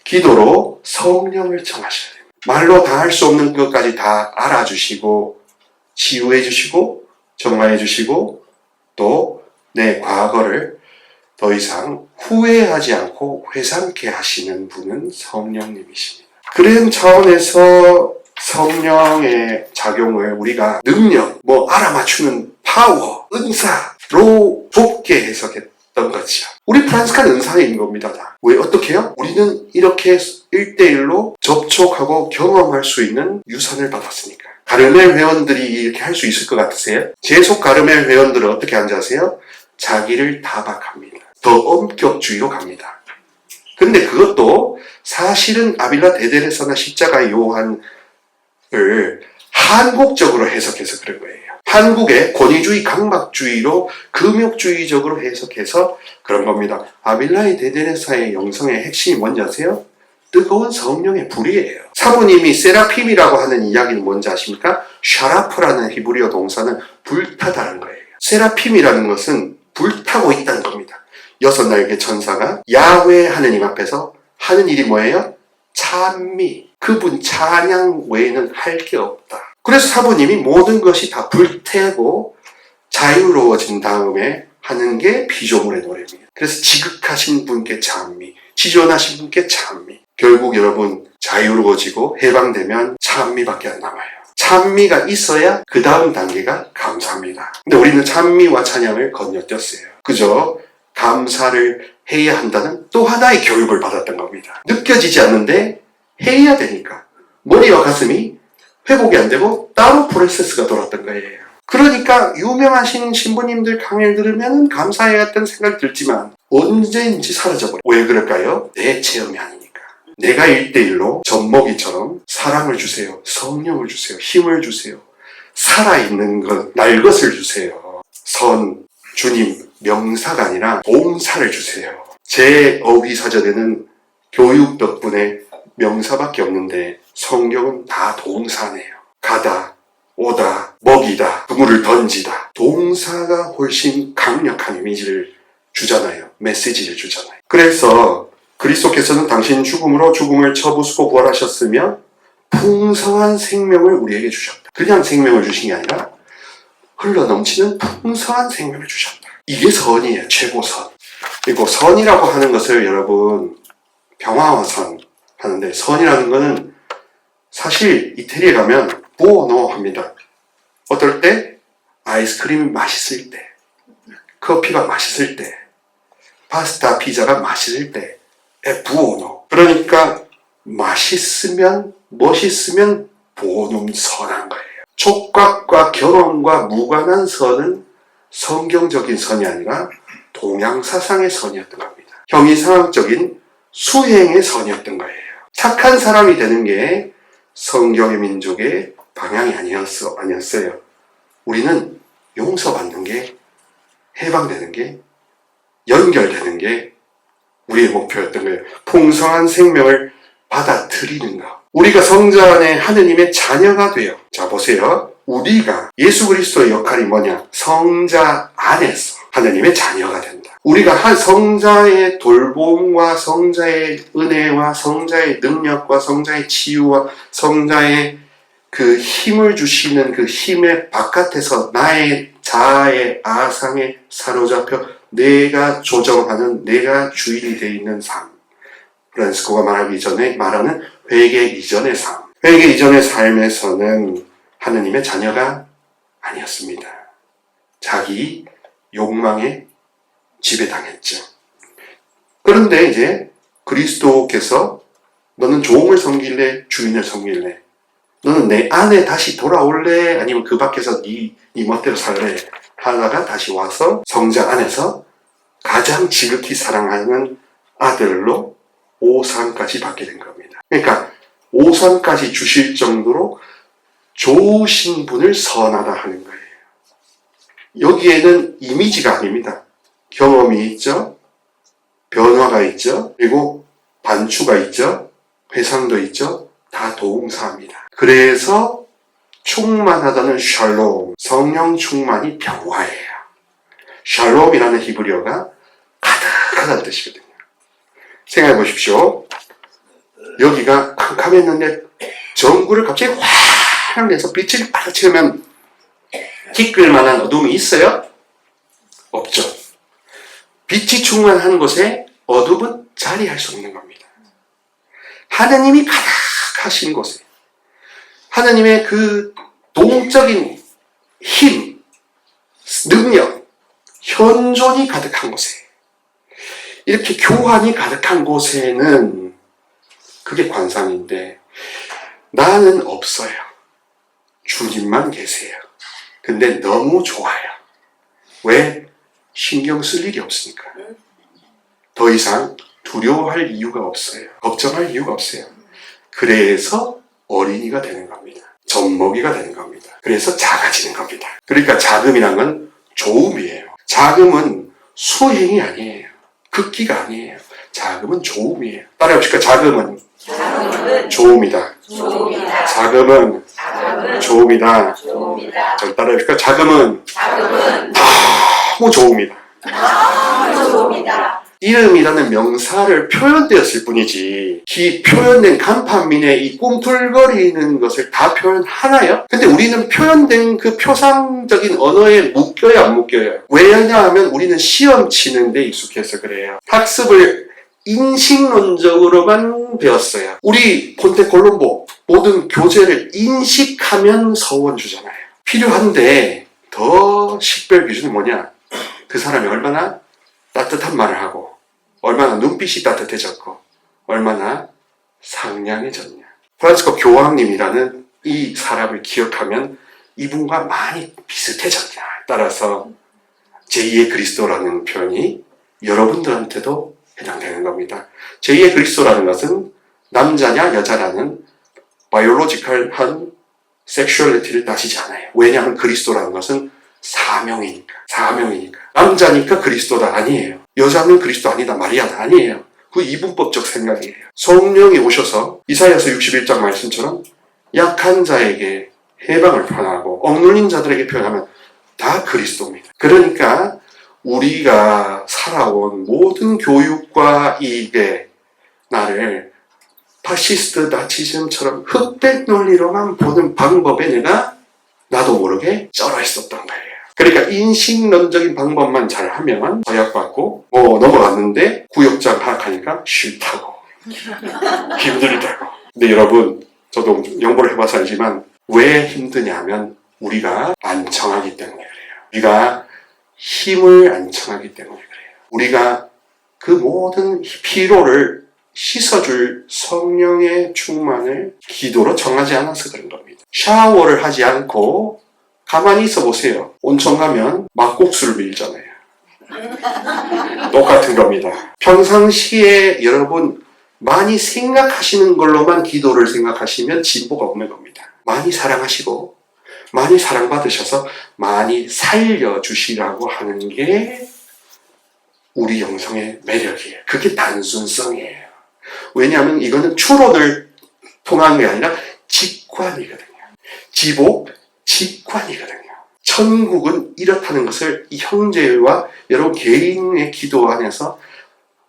기도로 성령을 청하셔야 됩니다. 말로 다 할 수 없는 것까지 다 알아주시고 치유해 주시고 정화해 주시고 또 내 과거를 더 이상 후회하지 않고 회상케 하시는 분은 성령님이십니다. 그런 차원에서 성령의 작용을 우리가 능력, 알아맞추는 파워, 은사로 좁게 해석했던 거죠. 우리 프란스칸 은사인 겁니다. 다. 왜 어떻게 해요? 우리는 이렇게 1대1로 접촉하고 경험할 수 있는 유산을 받았으니까. 가르멜 회원들이 이렇게 할 수 있을 것 같으세요? 제속 가르멜 회원들은 어떻게 하는지 아세요? 자기를 타박합니다. 더 엄격주의로 갑니다. 근데 그것도 사실은 아빌라 데데레사나 십자가의 요한을 한국적으로 해석해서 그런 거예요. 한국의 권위주의 강박주의로 금욕주의적으로 해석해서 그런 겁니다. 아빌라의 데데레사의 영성의 핵심이 뭔지 아세요? 뜨거운 성령의 불이에요. 사부님이 세라핌이라고 하는 이야기는 뭔지 아십니까? 샤라프라는 히브리어 동사는 불타다는 거예요. 세라핌이라는 것은 불타고 있다는 겁니다. 6날개 천사가 야훼 하느님 앞에서 하는 일이 뭐예요? 찬미. 그분 찬양 외에는 할 게 없다. 그래서 사부님이 모든 것이 다 불태고 자유로워진 다음에 하는 게 피조물의 노래입니다. 그래서 지극하신 분께 찬미, 지존하신 분께 찬미. 결국 여러분 자유로워지고 해방되면 찬미밖에 안 남아요. 찬미가 있어야 그 다음 단계가 감사입니다. 근데 우리는 찬미와 찬양을 건너뛰었어요. 그저 감사를 해야 한다는 또 하나의 교육을 받았던 겁니다. 느껴지지 않는데 해야 되니까 머리와 가슴이 회복이 안 되고 따로 프로세스가 돌았던 거예요. 그러니까 유명하신 신부님들 강의를 들으면 감사해야겠다는 생각이 들지만 언제인지 사라져버려요. 왜 그럴까요? 내 체험이 아니니까. 내가 1대1로 젖먹이처럼 사랑을 주세요. 성령을 주세요. 힘을 주세요. 살아있는 것, 날 것을 주세요. 선, 주님, 명사가 아니라 동사를 주세요. 제 어휘사전에는 교육 덕분에 명사밖에 없는데 성경은 다 동사네요. 가다, 오다, 먹이다, 그물을 던지다. 동사가 훨씬 강력한 이미지를 주잖아요. 메시지를 주잖아요. 그래서 그리스도께서는 당신 죽음으로 죽음을 쳐부수고 부활하셨으며 풍성한 생명을 우리에게 주셨다. 그냥 생명을 주신 게 아니라 흘러넘치는 풍성한 생명을 주셨다. 이게 선이에요. 최고선. 그리고 선이라고 하는 것을 여러분 병화화선 하는데 선이라는 거는 사실 이태리에 가면 부오노 합니다. 어떨 때? 아이스크림이 맛있을 때, 커피가 맛있을 때, 파스타, 피자가 맛있을 때 부오노. 그러니까 맛있으면 멋있으면 보놈 선한 거예요. 촉각과 결혼과 무관한 선은 성경적인 선이 아니라 동양사상의 선이었던 겁니다. 형이상학적인 수행의 선이었던 거예요. 착한 사람이 되는 게 성경의 민족의 방향이 아니었어요. 우리는 용서받는 게, 해방되는 게, 연결되는 게 우리의 목표였던 거예요. 풍성한 생명을 받아들이는 것. 우리가 성자 안에 하느님의 자녀가 돼요. 자, 보세요. 우리가 예수 그리스도의 역할이 뭐냐? 성자 안에서 하느님의 자녀가 된다. 우리가 한 성자의 돌봄과 성자의 은혜와 성자의 능력과 성자의 치유와 성자의 그 힘을 주시는 그 힘의 바깥에서 나의 자아의 아상에 사로잡혀 내가 조정하는, 내가 주인이 되어 있는 삶. 프란시스코가 말하기 전에 말하는 회개 이전의 삶. 회개 이전의 삶에서는 하느님의 자녀가 아니었습니다. 자기 욕망에 지배당했죠. 그런데 이제 그리스도께서 너는 종을 섬길래 주인을 섬길래 너는 내 안에 다시 돌아올래? 아니면 그 밖에서 네 멋대로 살래? 하다가 다시 와서 성자 안에서 가장 지극히 사랑하는 아들로 오상까지 받게 된 겁니다. 그러니까 오상까지 주실 정도로 좋으신 분을 선하다 하는 거예요. 여기에는 이미지가 아닙니다. 경험이 있죠. 변화가 있죠. 그리고 반추가 있죠. 회상도 있죠. 다 동사입니다. 그래서 충만하다는 샬롬, 성령 충만이 평화예요. 샬롬이라는 히브리어가 가득하다는 뜻이거든요. 생각해 보십시오. 여기가 캄캄했는데 전구를 갑자기 확 내서 빛을 팍 채우면 기끌 만한 어둠이 있어요? 없죠. 빛이 충만한 곳에 어둠은 자리할 수 없는 겁니다. 하느님이 가득하신 곳에 하느님의 그 동적인 힘, 능력, 현존이 가득한 곳에 이렇게 교환이 가득한 곳에는 그게 관상인데 나는 없어요. 주님만 계세요. 근데 너무 좋아요. 왜? 신경 쓸 일이 없으니까. 더 이상 두려워할 이유가 없어요. 걱정할 이유가 없어요. 그래서 어린이가 되는 겁니다. 젖먹이가 되는 겁니다. 그래서 작아지는 겁니다. 그러니까 자금이란 건 조음이에요. 자금은 수행이 아니에요. 극기가 아니에요. 자금은 조음이에요. 따라해봅시다. 자금은 조음이다. 자금은 조음이다. 저 따라해봅시다. 자금은 너무 조음이다. 이름이라는 명사를 표현되었을 뿐이지 이 표현된 간판민의 이 꿈틀거리는 것을 다 표현하나요? 근데 우리는 표현된 그 표상적인 언어에 묶여요, 안 묶여요? 왜냐하면 우리는 시험 치는 데 익숙해서 그래요. 학습을 인식론적으로만 배웠어요. 우리 폰테콜롬보 모든 교재를 인식하면 서원 주잖아요. 필요한데 더 식별 기준은 뭐냐? 그 사람이 얼마나 따뜻한 말을 하고 얼마나 눈빛이 따뜻해졌고 얼마나 상냥해졌냐. 프란치스코 교황님이라는 이 사람을 기억하면 이분과 많이 비슷해졌냐. 따라서 제2의 그리스도라는 표현이 여러분들한테도 해당되는 겁니다. 제2의 그리스도라는 것은 남자냐 여자라는 바이올로지컬한 섹슈얼리티를 따지지 않아요. 왜냐하면 그리스도라는 것은 사명이니까. 남자니까 그리스도다 아니에요. 여자는 그리스도 아니다 마리아다 아니에요. 그 이분법적 생각이에요. 성령이 오셔서 이사야서 61장 말씀처럼 약한 자에게 해방을 표현하고 억눌린 자들에게 표현하면 다 그리스도입니다. 그러니까 우리가 살아온 모든 교육과 이익에 나를 파시스트 나치즘처럼 흑백 논리로만 보는 방법에 내가 나도 모르게 쩔어 있었던 거예요. 그러니까 인식론적인 방법만 잘하면 허약받고 넘어갔는데 구역장 하락하니까 싫다고 힘들다고. 근데 여러분 저도 연구를 해봐서 알지만 왜 힘드냐면 우리가 안 청하기 때문에 그래요. 우리가 힘을 안 청하기 때문에 그래요. 우리가 그 모든 피로를 씻어줄 성령의 충만을 기도로 청하지 않아서 그런 겁니다. 샤워를 하지 않고 가만히 있어 보세요. 온천 가면 막국수를 밀잖아요. 똑같은 겁니다. 평상시에 여러분 많이 생각하시는 걸로만 기도를 생각하시면 진보가 없는 겁니다. 많이 사랑하시고 많이 사랑받으셔서 많이 살려주시라고 하는 게 우리 영성의 매력이에요. 그게 단순성이에요. 왜냐하면 이거는 추론을 통한 게 아니라 직관이거든요. 지복, 직관이거든요. 천국은 이렇다는 것을 이 형제와 여러분 개인의 기도 안에서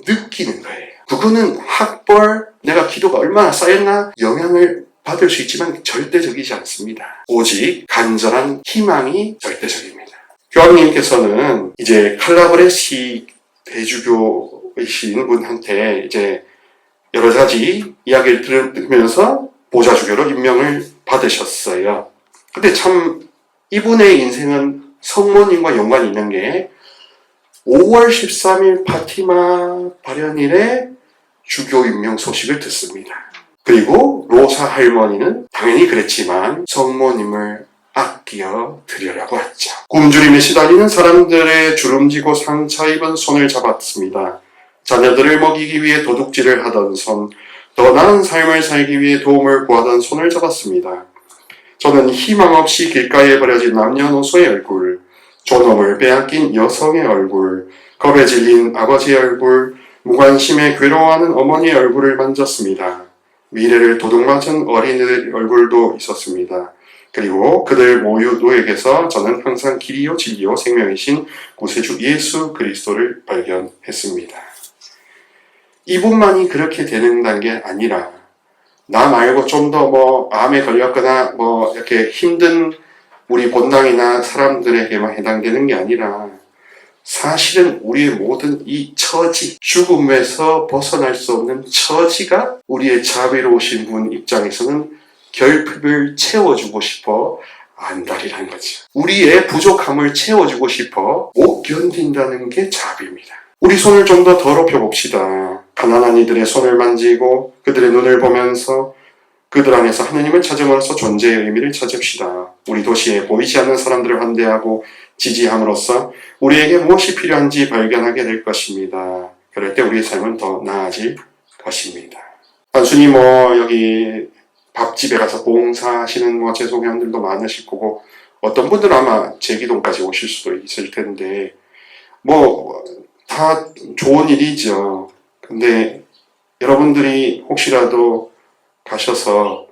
느끼는 거예요. 그거는 학벌, 내가 기도가 얼마나 쌓였나 영향을 받을 수 있지만 절대적이지 않습니다. 오직 간절한 희망이 절대적입니다. 교황님께서는 이제 칼라브레시 대주교이신 분한테 이제 여러 가지 이야기를 들으면서 보좌주교로 임명을 받으셨어요. 근데 참 이분의 인생은 성모님과 연관이 있는 게 5월 13일 파티마 발현일에 주교 임명 소식을 듣습니다. 그리고 로사 할머니는 당연히 그랬지만 성모님을 아끼어 드리려고 했죠. 굶주림에 시달리는 사람들의 주름지고 상처 입은 손을 잡았습니다. 자녀들을 먹이기 위해 도둑질을 하던 손, 더 나은 삶을 살기 위해 도움을 구하던 손을 잡았습니다. 저는 희망 없이 길가에 버려진 남녀노소의 얼굴, 존엄을 빼앗긴 여성의 얼굴, 겁에 질린 아버지의 얼굴, 무관심에 괴로워하는 어머니의 얼굴을 만졌습니다. 미래를 도둑맞은 어린이들 얼굴도 있었습니다. 그리고 그들 모두에게서 저는 항상 길이요 진리요 생명이신 구세주 예수 그리스도를 발견했습니다. 이분만이 그렇게 되는 게 아니라 나 말고 좀 더 암에 걸렸거나 이렇게 힘든 우리 본당이나 사람들에게만 해당되는 게 아니라 사실은 우리의 모든 이 처지, 죽음에서 벗어날 수 없는 처지가 우리의 자비로우신 분 입장에서는 결핍을 채워주고 싶어 안달이라는 거죠. 우리의 부족함을 채워주고 싶어 못 견딘다는 게 자비입니다. 우리 손을 좀 더 더럽혀 봅시다. 가난한 이들의 손을 만지고 그들의 눈을 보면서 그들 안에서 하느님을 찾음으로써 존재의 의미를 찾읍시다. 우리 도시에 보이지 않는 사람들을 환대하고 지지함으로써 우리에게 무엇이 필요한지 발견하게 될 것입니다. 그럴 때 우리의 삶은 더 나아질 것입니다. 단순히 여기 밥집에 가서 봉사하시는 재소회원들도 많으실 거고 어떤 분들은 아마 제기동까지 오실 수도 있을 텐데 다 좋은 일이죠. 근데 여러분들이 혹시라도 가셔서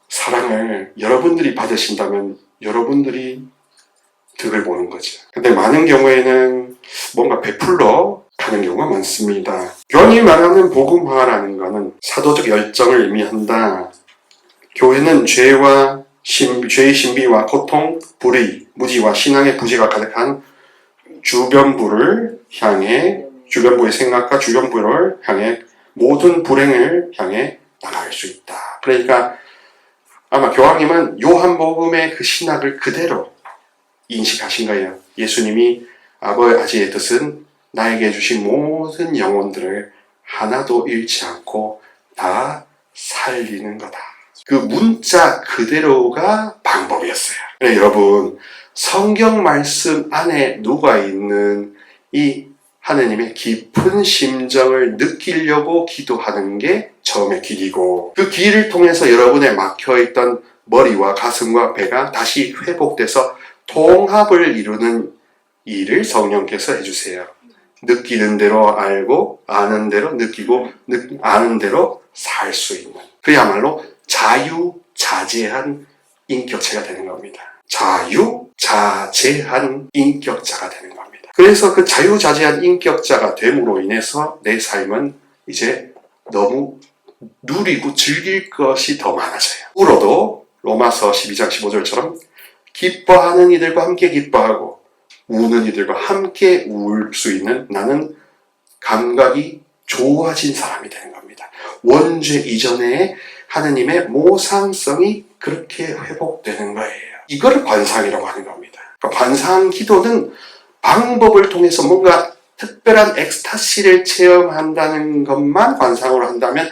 사랑을 여러분들이 받으신다면 여러분들이 득을 보는 거죠. 근데 많은 경우에는 뭔가 베풀러 가는 경우가 많습니다. 교황이 말하는 복음화라는 것은 사도적 열정을 의미한다. 교회는 죄의 신비와 고통, 불의, 무지와 신앙의 부재가 가득한 주변부의 생각과 주변부를 향해 모든 불행을 향해 나갈 수 있다. 그러니까 아마 교황님은 요한복음의 그 신학을 그대로 인식하신 거예요. 예수님이 아버지의 뜻은 나에게 주신 모든 영혼들을 하나도 잃지 않고 다 살리는 거다. 그 문자 그대로가 방법이었어요. 네, 여러분, 성경 말씀 안에 녹아있는 이 하느님의 깊은 심정을 느끼려고 기도하는 게 처음의 길이고 그 길을 통해서 여러분의 막혀있던 머리와 가슴과 배가 다시 회복돼서 통합을 이루는 일을 성령께서 해주세요. 느끼는 대로 알고 아는 대로 느끼고 아는 대로 살 수 있는 그야말로 자유자재한 인격체가 되는 겁니다. 자유자재한 인격자가 되는 겁니다. 그래서 그 자유자재한 인격자가 됨으로 인해서 내 삶은 이제 너무 누리고 즐길 것이 더 많아져요. 울어도 로마서 12장 15절처럼 기뻐하는 이들과 함께 기뻐하고 우는 이들과 함께 울 수 있는 나는 감각이 좋아진 사람이 되는 겁니다. 원죄 이전에 하느님의 모상성이 그렇게 회복되는 거예요. 이걸 관상이라고 하는 겁니다. 그러니까 관상 기도는 방법을 통해서 뭔가 특별한 엑스타시를 체험한다는 것만 관상으로 한다면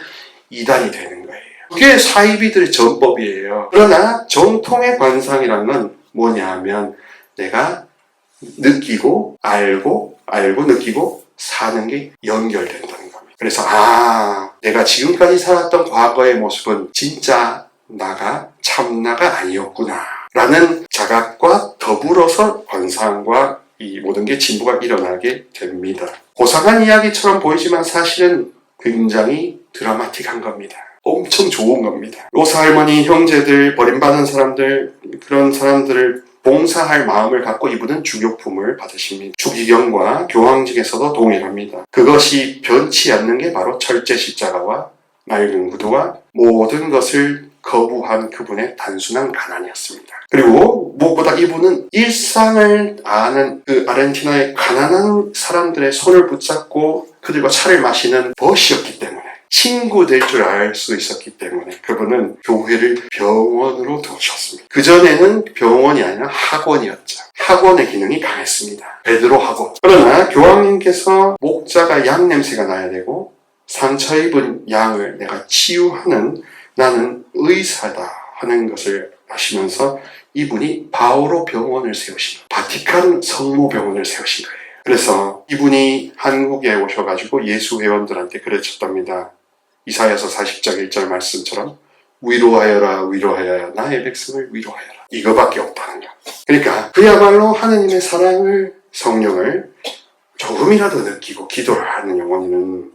이단이 되는 거예요. 그게 사이비들의 전법이에요. 그러나 정통의 관상이라는 건 뭐냐 하면 내가 느끼고 알고 느끼고 사는 게 연결된다는 겁니다. 그래서 내가 지금까지 살았던 과거의 모습은 진짜 참나가 아니었구나 라는 자각과 더불어서 관상과 이 모든 게 진보가 일어나게 됩니다. 고상한 이야기처럼 보이지만 사실은 굉장히 드라마틱한 겁니다. 엄청 좋은 겁니다. 로사 할머니, 형제들, 버림받은 사람들, 그런 사람들을 봉사할 마음을 갖고 이분은 주교품을 받으십니다. 주기경과 교황직에서도 동일합니다. 그것이 변치 않는 게 바로 철제 십자가와 맑은 구두와 모든 것을 거부한 그분의 단순한 가난이었습니다. 그리고 무엇보다 이분은 일상을 아는 그 아르헨티나의 가난한 사람들의 손을 붙잡고 그들과 차를 마시는 벗이었기 때문에 친구 될 줄 알 수 있었기 때문에 그분은 교회를 병원으로 두셨습니다. 그전에는 병원이 아니라 학원이었죠. 학원의 기능이 강했습니다. 베드로 학원. 그러나 교황님께서 목자가 양 냄새가 나야 되고 상처 입은 양을 내가 치유하는 나는 의사다 하는 것을 아시면서 이분이 바오로 병원을 세우신 거예요. 바티칸 성모병원을 세우신 거예요. 그래서 이분이 한국에 오셔가지고 예수 회원들한테 그러셨답니다. 이사야서 40장 1절 말씀처럼 위로하여라 위로하여라 나의 백성을 위로하여라. 이거밖에 없다는 거. 그러니까 그야말로 하나님의 사랑을 성령을 조금이라도 느끼고 기도를 하는 영혼은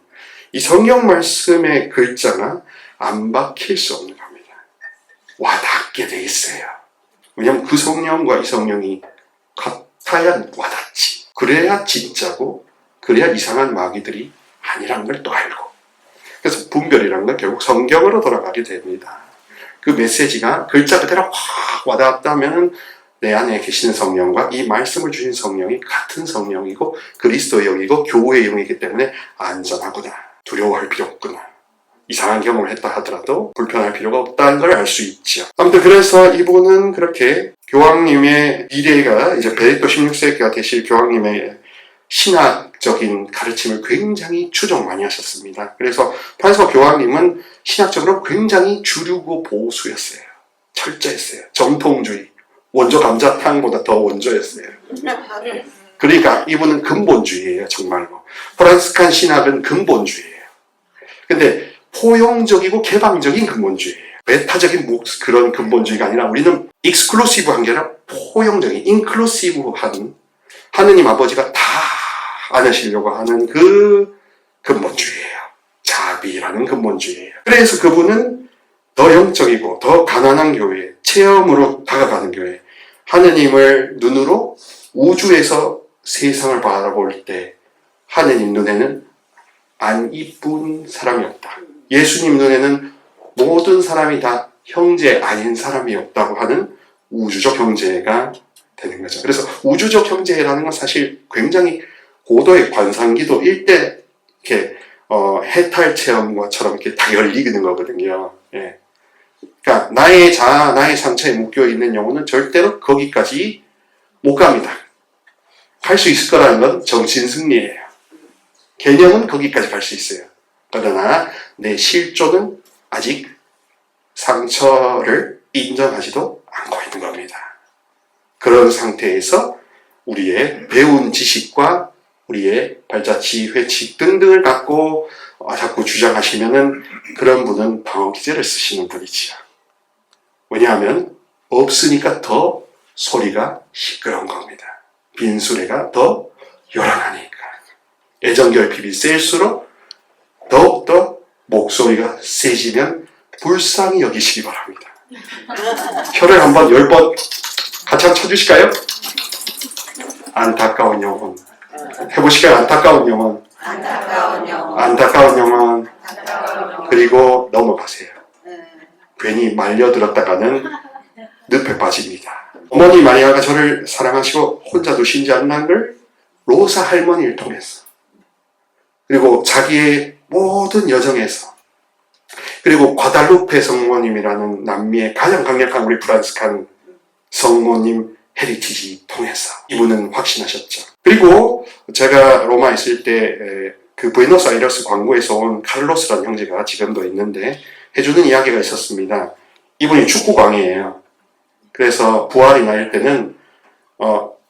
이 성경 말씀의 글자가 안 박힐 수 없는 겁니다. 와닿게 돼 있어요. 왜냐하면 그 성령과 이 성령이 같아야 와닿지. 그래야 진짜고 그래야 이상한 마귀들이 아니란 걸 또 알고. 그래서 분별이라는 건 결국 성경으로 돌아가게 됩니다. 그 메시지가 글자 그대로 확 와닿았다면 내 안에 계시는 성령과 이 말씀을 주신 성령이 같은 성령이고 그리스도의 영이고 교회의 영이기 때문에 안전하구나. 두려워할 필요 없구나. 이상한 경험을 했다 하더라도 불편할 필요가 없다는 걸 알 수 있죠. 아무튼 그래서 이분은 그렇게 교황님의 미래가 이제 베네딕토 16세기가 되실 교황님의 신학적인 가르침을 굉장히 추종 많이 하셨습니다. 그래서 프란시스 교황님은 신학적으로 굉장히 주류고 보수였어요. 철저했어요. 정통주의. 원조 감자탕보다 더 원조였어요. 그러니까 이분은 근본주의예요. 정말로. 프란시스칸 신학은 근본주의예요. 근데 포용적이고 개방적인 근본주의예요. 배타적인 그런 근본주의가 아니라 우리는 익스클루시브한 게 아니라 포용적인 인클루시브한 하느님 아버지가 다 안으시려고 하는 그 근본주의예요. 자비라는 근본주의예요. 그래서 그분은 더 영적이고 더 가난한 교회, 체험으로 다가가는 교회, 하느님을 눈으로 우주에서 세상을 바라볼 때 하느님 눈에는 안 이쁜 사람이 없다. 예수님 눈에는 모든 사람이 다 형제 아닌 사람이 없다고 하는 우주적 형제가 되는 거죠. 그래서 우주적 형제라는 건 사실 굉장히 고도의 관상기도 일대 이렇게 해탈 체험과처럼 이렇게 다 열리는 거거든요. 예. 그러니까 나의 자아, 나의 상처에 묶여 있는 영혼은 절대로 거기까지 못 갑니다. 갈 수 있을 거라는 건 정신승리예요. 개념은 거기까지 갈 수 있어요. 그러나 내 실존은 아직 상처를 인정하지도 않고 있는 겁니다. 그런 상태에서 우리의 배운 지식과 우리의 발자취, 회칙 등등을 갖고 자꾸 주장하시면은 그런 분은 방어기제를 쓰시는 분이지요. 왜냐하면 없으니까 더 소리가 시끄러운 겁니다. 빈수레가 더 요란하니까. 애정결핍이 셀수록 더욱더 목소리가 세지면 불쌍히 여기시기 바랍니다. 혀를 한번 10번 같이 한번 쳐주실까요? 안타까운 영혼. 해보실까요? 안타까운 영혼. 안타까운 영혼. 안타까운 영혼. 안타까운 영혼. 그리고 넘어가세요. 괜히 말려들었다가는 늪에 빠집니다. 어머니 마리아가 저를 사랑하시고 혼자 두시지 않는 걸 로사 할머니를 통해서 그리고 자기의 모든 여정에서 그리고 과달루페 성모님이라는 남미의 가장 강력한 우리 프란시스칸 성모님 헤리티지 통해서 이분은 확신하셨죠. 그리고 제가 로마 있을 때 그 부에노스아이레스 광고에서 온 카를로스라는 형제가 지금도 있는데 해주는 이야기가 있었습니다. 이분이 축구광이에요. 그래서 부활이나 이럴 때는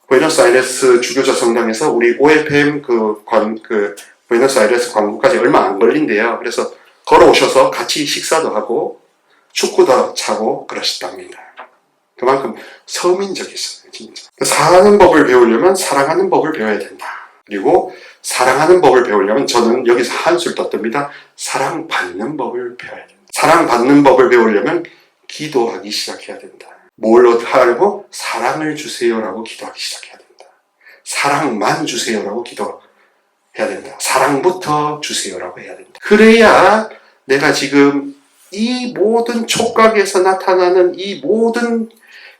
부에노스아이레스 주교자 성당에서 우리 OFM 그 부에노스아이레스 광고까지 얼마 안 걸린대요. 그래서 걸어오셔서 같이 식사도 하고 축구도 차고 그러셨답니다. 그만큼 서민적이었어요. 진짜. 사는 법을 배우려면 사랑하는 법을 배워야 된다. 그리고 사랑하는 법을 배우려면 저는 여기서 한술 더 뜹니다. 사랑받는 법을 배워야 된다. 사랑받는 법을 배우려면 기도하기 시작해야 된다. 뭘 하려고? 사랑을 주세요라고 기도하기 시작해야 된다. 사랑만 주세요라고 기도해야 된다. 사랑부터 주세요라고 해야 된다. 그래야 내가 지금 이 모든 촉각에서 나타나는 이 모든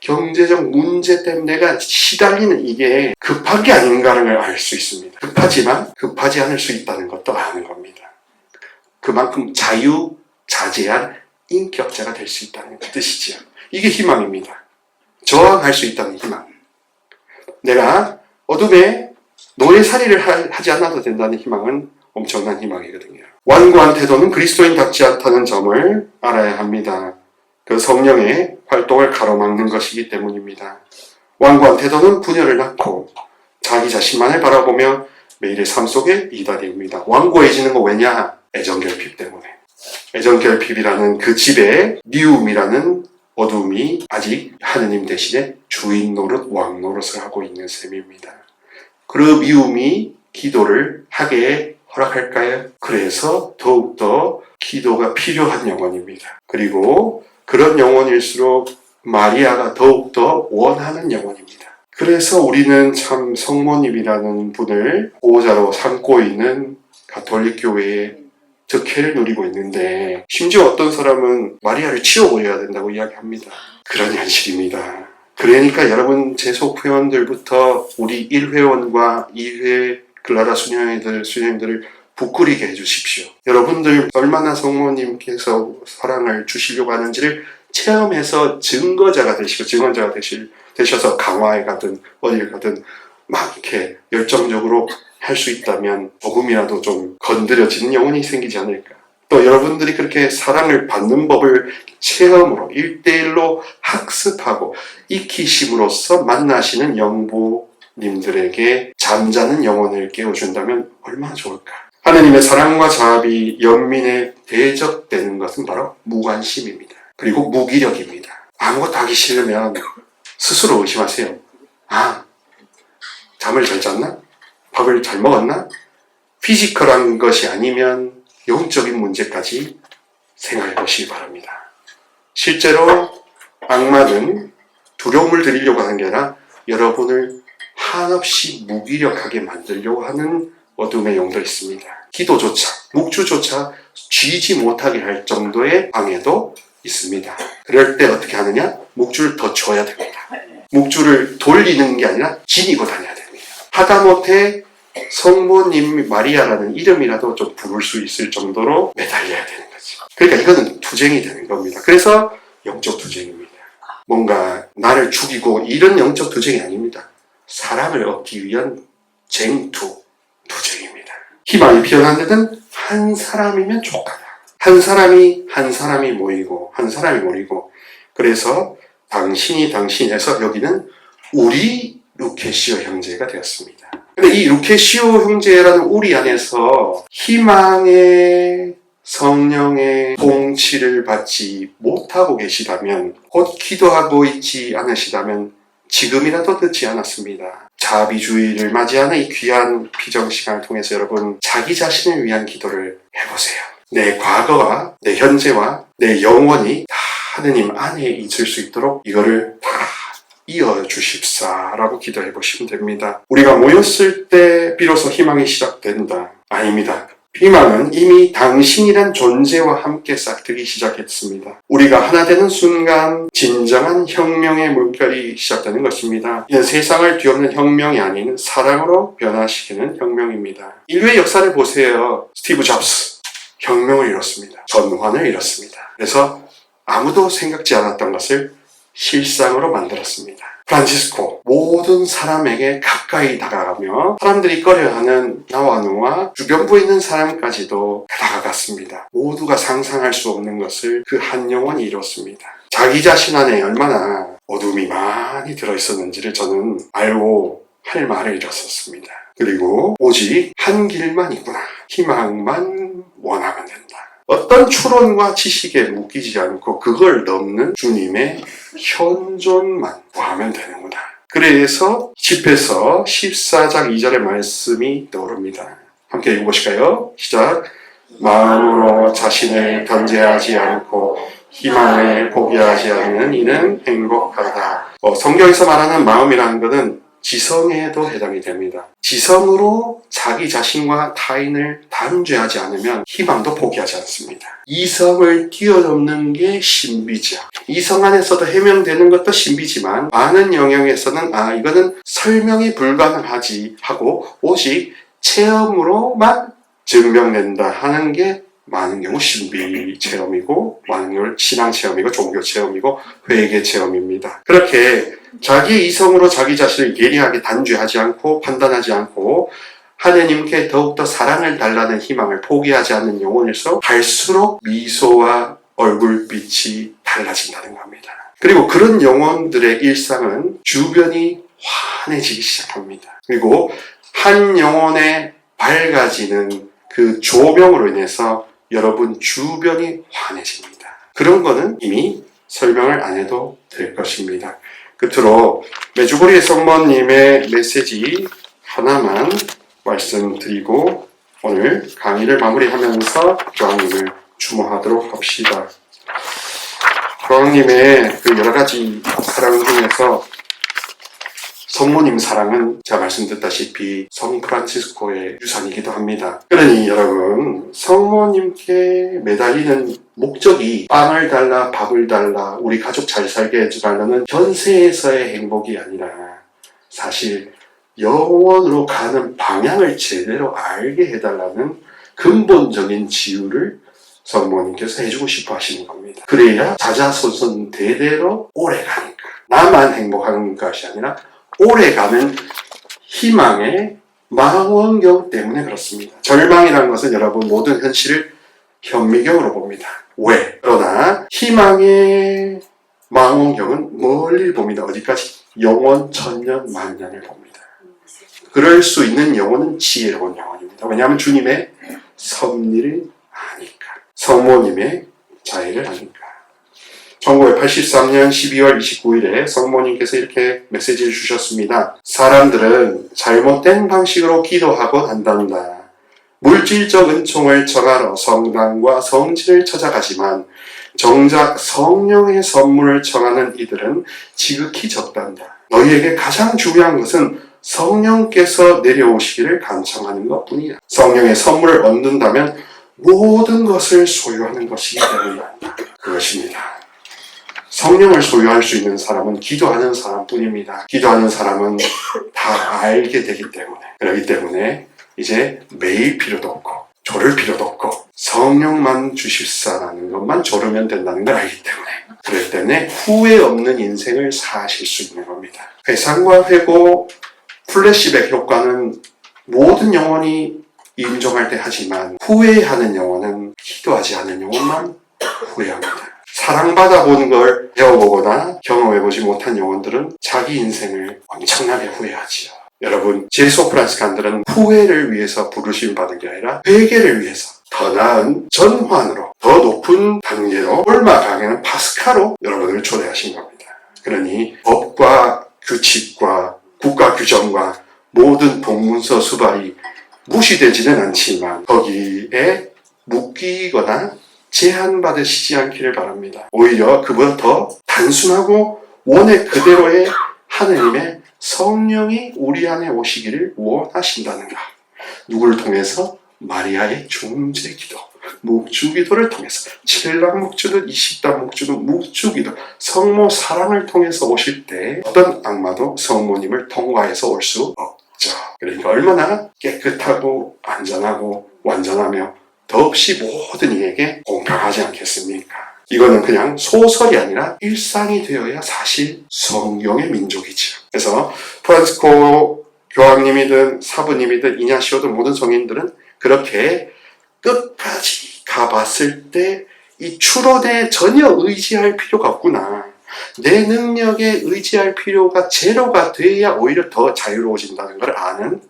경제적 문제 때문에 내가 시달리는 이게 급한 게 아닌가를 알 수 있습니다. 급하지만 급하지 않을 수 있다는 것도 아는 겁니다. 그만큼 자유자재한 인격자가 될 수 있다는 뜻이지요. 이게 희망입니다. 저항할 수 있다는 희망. 내가 어둠에 노예살이를 하지 않아도 된다는 희망은 엄청난 희망이거든요. 완고한 태도는 그리스도인답지 않다는 점을 알아야 합니다. 그 성령의 활동을 가로막는 것이기 때문입니다. 완고한 태도는 분열을 낳고 자기 자신만을 바라보며 매일의 삶 속에 이달입니다. 완고해지는 거 왜냐? 애정결핍 때문에. 애정결핍이라는 그 집에 미움이라는 어둠이 아직 하느님 대신에 주인 노릇, 왕 노릇을 하고 있는 셈입니다. 그 미움이 기도를 하게 허락할까요? 그래서 더욱더 기도가 필요한 영혼입니다. 그리고 그런 영혼일수록 마리아가 더욱더 원하는 영혼입니다. 그래서 우리는 참 성모님이라는 분을 보호자로 삼고 있는 가톨릭 교회의 득회를 누리고 있는데, 심지어 어떤 사람은 마리아를 치워버려야 된다고 이야기합니다. 그런 현실입니다. 그러니까 여러분 재속 회원들부터 우리 1회원과 2회 클라라 수녀님들을 부끄리게 해주십시오. 여러분들 얼마나 성모님께서 사랑을 주시려고 하는지를 체험해서 증거자가 되셔서 강화에 가든 어딜 가든 막 이렇게 열정적으로 할 수 있다면 조금이라도 좀 건드려지는 영혼이 생기지 않을까. 또 여러분들이 그렇게 사랑을 받는 법을 체험으로 1대1로 학습하고 익히심으로써 만나시는 영부님들에게 잠자는 영혼을 깨워준다면 얼마나 좋을까. 하느님의 사랑과 자합이 연민에 대적되는 것은 바로 무관심입니다. 그리고 무기력입니다. 아무것도 하기 싫으면 스스로 의심하세요. 잠을 잘 잤나? 밥을 잘 먹었나? 피지컬한 것이 아니면 영적인 문제까지 생각해 보시기 바랍니다. 실제로 악마는 두려움을 드리려고 하는 게 아니라 여러분을 한없이 무기력하게 만들려고 하는 어둠의 영도 있습니다. 기도조차, 묵주조차 쥐지 못하게 할 정도의 방해도 있습니다. 그럴 때 어떻게 하느냐? 묵주를 더 줘야 됩니다. 묵주를 돌리는 게 아니라 지니고 다녀야 됩니다. 하다못해 성모님 마리아라는 이름이라도 좀 부를 수 있을 정도로 매달려야 되는 거지. 그러니까 이거는 투쟁이 되는 겁니다. 그래서 영적 투쟁입니다. 뭔가 나를 죽이고 이런 영적 투쟁이 아닙니다. 사랑을 얻기 위한 투쟁입니다. 희망이 피어난 데는 한 사람이면 족하다. 한 사람이 모이고 그래서 당신에서 여기는 우리 루케시오 형제가 되었습니다. 근데 이 루케시오 형제라는 우리 안에서 희망의 성령의 통치를 받지 못하고 계시다면, 곧 기도하고 있지 않으시다면 지금이라도 늦지 않았습니다. 자비주의를 맞이하는 이 귀한 피정 시간을 통해서 여러분 자기 자신을 위한 기도를 해보세요. 내 과거와 내 현재와 내 영원이 다 하느님 안에 있을 수 있도록 이거를 다 이어주십사라고 기도해 보시면 됩니다. 우리가 모였을 때 비로소 희망이 시작된다. 아닙니다. 희망은 이미 당신이란 존재와 함께 싹트기 시작했습니다. 우리가 하나 되는 순간 진정한 혁명의 물결이 시작되는 것입니다. 이는 세상을 뒤엎는 혁명이 아닌 사랑으로 변화시키는 혁명입니다. 인류의 역사를 보세요. 스티브 잡스 혁명을 이뤘습니다. 전환을 이뤘습니다. 그래서 아무도 생각지 않았던 것을 실상으로 만들었습니다. 프란치스코 모든 사람에게 가까이 다가가며 사람들이 꺼려하는 나와누와 주변부에 있는 사람까지도 다가갔습니다. 모두가 상상할 수 없는 것을 그 한 영혼이 이뤘습니다. 자기 자신 안에 얼마나 어둠이 많이 들어있었는지를 저는 알고 할 말을 잃었었습니다. 그리고 오직 한 길만 있구나. 희망만 원하면 된다. 어떤 추론과 지식에 묶이지 않고 그걸 넘는 주님의 현존만 구하면 되는구나. 그래서 집에서 14장 2절의 말씀이 떠오릅니다. 함께 읽어보실까요? 시작. 마음으로 자신을 변제하지 않고 희망을 포기하지 않는 이는 행복하다. 성경에서 말하는 마음이라는 것은 지성에도 해당이 됩니다. 지성으로 자기 자신과 타인을 단죄하지 않으면 희망도 포기하지 않습니다. 이성을 뛰어넘는 게 신비죠. 이성 안에서도 해명되는 것도 신비지만 많은 영역에서는 이거는 설명이 불가능하지 하고 오직 체험으로만 증명된다 하는 게 많은 경우 신비 체험이고 많은 경우 신앙 체험이고 종교 체험이고 회개 체험입니다. 그렇게 자기의 이성으로 자기 자신을 예리하게 단죄하지 않고 판단하지 않고 하나님께 더욱더 사랑을 달라는 희망을 포기하지 않는 영혼일수록 갈수록 미소와 얼굴빛이 달라진다는 겁니다. 그리고 그런 영혼들의 일상은 주변이 환해지기 시작합니다. 그리고 한 영혼에 밝아지는 그 조명으로 인해서 여러분 주변이 환해집니다. 그런 거는 이미 설명을 안 해도 될 것입니다. 끝으로 메주고리 성모님의 메시지 하나만 말씀드리고 오늘 강의를 마무리하면서 교황님을 추모하도록 합시다. 교황님의 그 여러 가지 사랑 중에서 성모님 사랑은 제가 말씀드렸다시피 성 프란치스코의 유산이기도 합니다. 그러니 여러분, 성모님께 매달리는 목적이 빵을 달라, 밥을 달라, 우리 가족 잘 살게 해주달라는 현세에서의 행복이 아니라 사실 영원으로 가는 방향을 제대로 알게 해달라는 근본적인 지유를 성모님께서 해주고 싶어 하시는 겁니다. 그래야 자자손손 대대로 오래 가니까. 나만 행복한 것이 아니라 오래가는 희망의 망원경 때문에 그렇습니다. 절망이라는 것은 여러분 모든 현실을 현미경으로 봅니다. 왜? 그러나 희망의 망원경은 멀리 봅니다. 어디까지? 영원, 천년, 만년을 봅니다. 그럴 수 있는 영혼은 지혜로운 영혼입니다. 왜냐하면 주님의 섭리를 아니까. 성모님의 자애를 아니까. 1983년 12월 29일에 성모님께서 이렇게 메시지를 주셨습니다. 사람들은 잘못된 방식으로 기도하고 한단다. 물질적 은총을 청하러 성당과 성지를 찾아가지만 정작 성령의 선물을 청하는 이들은 지극히 적단다. 너희에게 가장 중요한 것은 성령께서 내려오시기를 간청하는 것뿐이야. 성령의 선물을 얻는다면 모든 것을 소유하는 것이기 때문이다. 그것입니다. 성령을 소유할 수 있는 사람은 기도하는 사람뿐입니다. 기도하는 사람은 다 알게 되기 때문에. 그렇기 때문에 이제 매일 필요도 없고 조를 필요도 없고 성령만 주십사라는 것만 조르면 된다는 걸 알기 때문에. 그렇기 때문에 후회 없는 인생을 사실 수 있는 겁니다. 회상과 회고, 플래시백 효과는 모든 영혼이 인정할 때 하지만 후회하는 영혼은 기도하지 않은 영혼만 후회합니다. 사랑받아 보는 걸 배워보거나 경험해보지 못한 영혼들은 자기 인생을 엄청나게 후회하지요. 여러분, 제소 프란시칸들은 후회를 위해서 부르심 받은 게 아니라 회개를 위해서 더 나은 전환으로 더 높은 단계로 올라가는 파스카로 여러분을 초대하신 겁니다. 그러니 법과 규칙과 국가 규정과 모든 복문서 수발이 무시되지는 않지만 거기에 묶이거나 제한받으시지 않기를 바랍니다. 오히려 그보다 더 단순하고 원의 그대로의 하느님의 성령이 우리 안에 오시기를 원하신다는가. 누구를 통해서? 마리아의 중재기도, 묵주기도를 통해서. 7당 묵주든 20당 묵주든 묵주기도, 성모 사랑을 통해서 오실 때 어떤 악마도 성모님을 통과해서 올 수 없죠. 그러니까 얼마나 깨끗하고 안전하고 완전하며 더없이 모든 이에게 공평하지 않겠습니까? 이거는 그냥 소설이 아니라 일상이 되어야 사실 성경의 민족이죠. 그래서 프란치스코 교황님이든 사부님이든 이냐시오든 모든 성인들은 그렇게 끝까지 가봤을 때 이 추론에 전혀 의지할 필요가 없구나. 내 능력에 의지할 필요가 제로가 돼야 오히려 더 자유로워진다는 걸 아는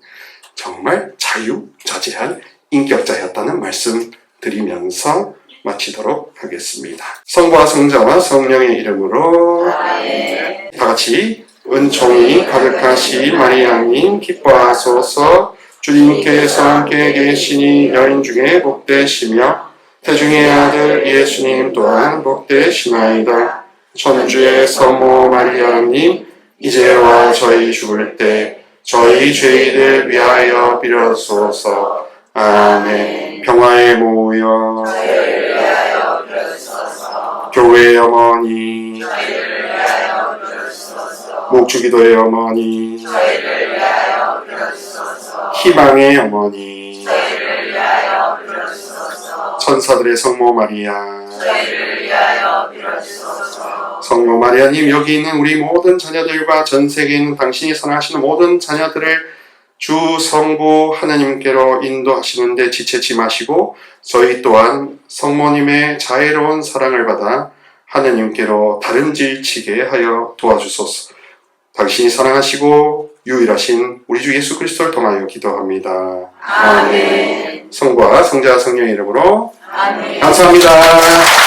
정말 자유자재한 인격자였다는 말씀 드리면서 마치도록 하겠습니다. 성부와 성자와 성령의 이름으로 다 같이 은총이 가득하신 마리아님 기뻐하소서. 주님께서 함께 계시니 여인 중에 복되시며 태중의 아들 예수님 또한 복되시나이다. 천주의 성모 마리아님 이제와 저희 죽을 때 저희 죄인을 위하여 빌어주소서. 아멘. 평화의 모여 교회의 어머니, 목주기도의 어머니, 희망의 어머니, 천사들의 성모 마리아, 성모 마리아님, 여기 있는 우리 모든 자녀들과 전 세계에 있는 당신이 사랑하시는 모든 자녀들을 주 성부 하나님께로 인도하시는데 지체치 마시고 저희 또한 성모님의 자애로운 사랑을 받아 하나님께로 다름질치게 하여 도와주소서. 당신이 사랑하시고 유일하신 우리 주 예수 그리스도를 통하여 기도합니다. 아멘. 성부와 성자와 성령의 이름으로 아멘. 감사합니다.